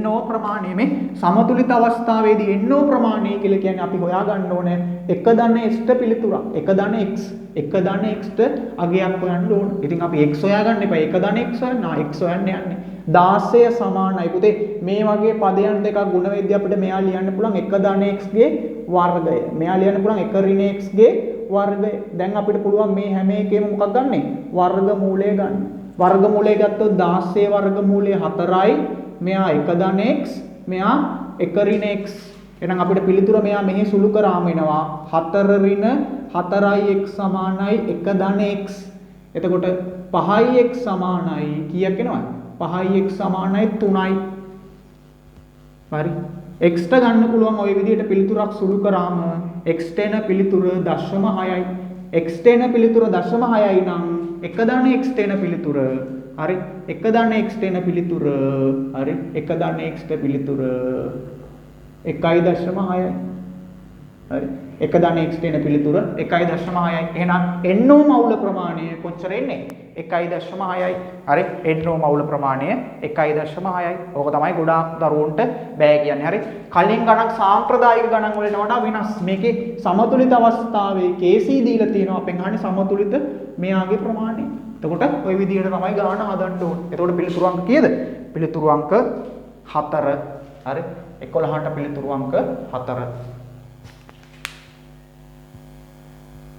NO ප්‍රමාණය මේ සමතුලිත අවස්ථාවේදී NO ප්‍රමාණය කියලා කියන්නේ අපි හොයාගන්න ඕනේ 1 දාන්න x ට පිළිතුරක් 1 දාන්න x 1 දාන්න x ට අගයක් හොයන්න ඕන. ඉතින් අපි x හොයාගන්න එපා 1 දාන්න x හොයන්න x හොයන්න යන්නේ 16 සමානයි පුතේ මේ වගේ පදයන් දෙකක් ගුණ වෙද්දී අපිට මෙයා ලියන්න පුළුවන් 1 දාන්න x ගේ වර්ගය. මෙයා ලියන්න පුළුවන් 1 ඍණ x ගේ වර්ගය. දැන් අපිට පුළුවන් මේ හැම එකේම මොකක් ගන්නෙ? වර්ගමූලය ගන්න. වර්ගමූලය ගත්තොත් 16 වර්ගමූලය 4යි. මෙයා 1 දාන්න x, මෙයා 1 ඍණ x. එහෙනම් අපිට පිළිතුර මෙයා මෙහි සුළු කරාම එනවා 4 ඍණ 4යි x සමානයි 1 දාන්න x. එතකොට 5යි x සමානයි කීයක් එනවද? 5යි x සමානයි 3යි. හරි. x ට ගන්න පුළුවන් ওই විදිහට පිළිතුරක් සුළු කරාම x ට එන පිළිතුර 0.6යි. x ට එන පිළිතුර 0.6යි නම් 1 දාන්න x ට එන පිළිතුර හරි 1 දාන්න x ට එන පිළිතුර හරි 1 දාන්න x ට පිළිතුර 1.6යි. හරි 1 දාන්න x ට එන පිළිතුර 1.6යි. එහෙනම් NO මවුල ප්‍රමාණය කොච්චර එන්නේ? 1.6යි. හරි NO මවුල ප්‍රමාණය 1.6යි. ඕක තමයි ගොඩාක් දරුවන්ට බෑ කියන්නේ. හරි කලින් ගණන් සාම්ප්‍රදායික ගණන් වලට වඩා වෙනස්. මේකේ සමතුලිත අවස්ථාවේ KC දීලා තියෙනවා. අපෙන් අහන්නේ සමතුලිත මෙයාගේ ප්‍රමාණය. එතකොට ওই විදිහට තමයි ගාන හදන්න ඕනේ. එතකොට පිළිතුරු අංක කීයද? පිළිතුරු අංක 4. හරි 11ට පිළිතුරු අංක 4.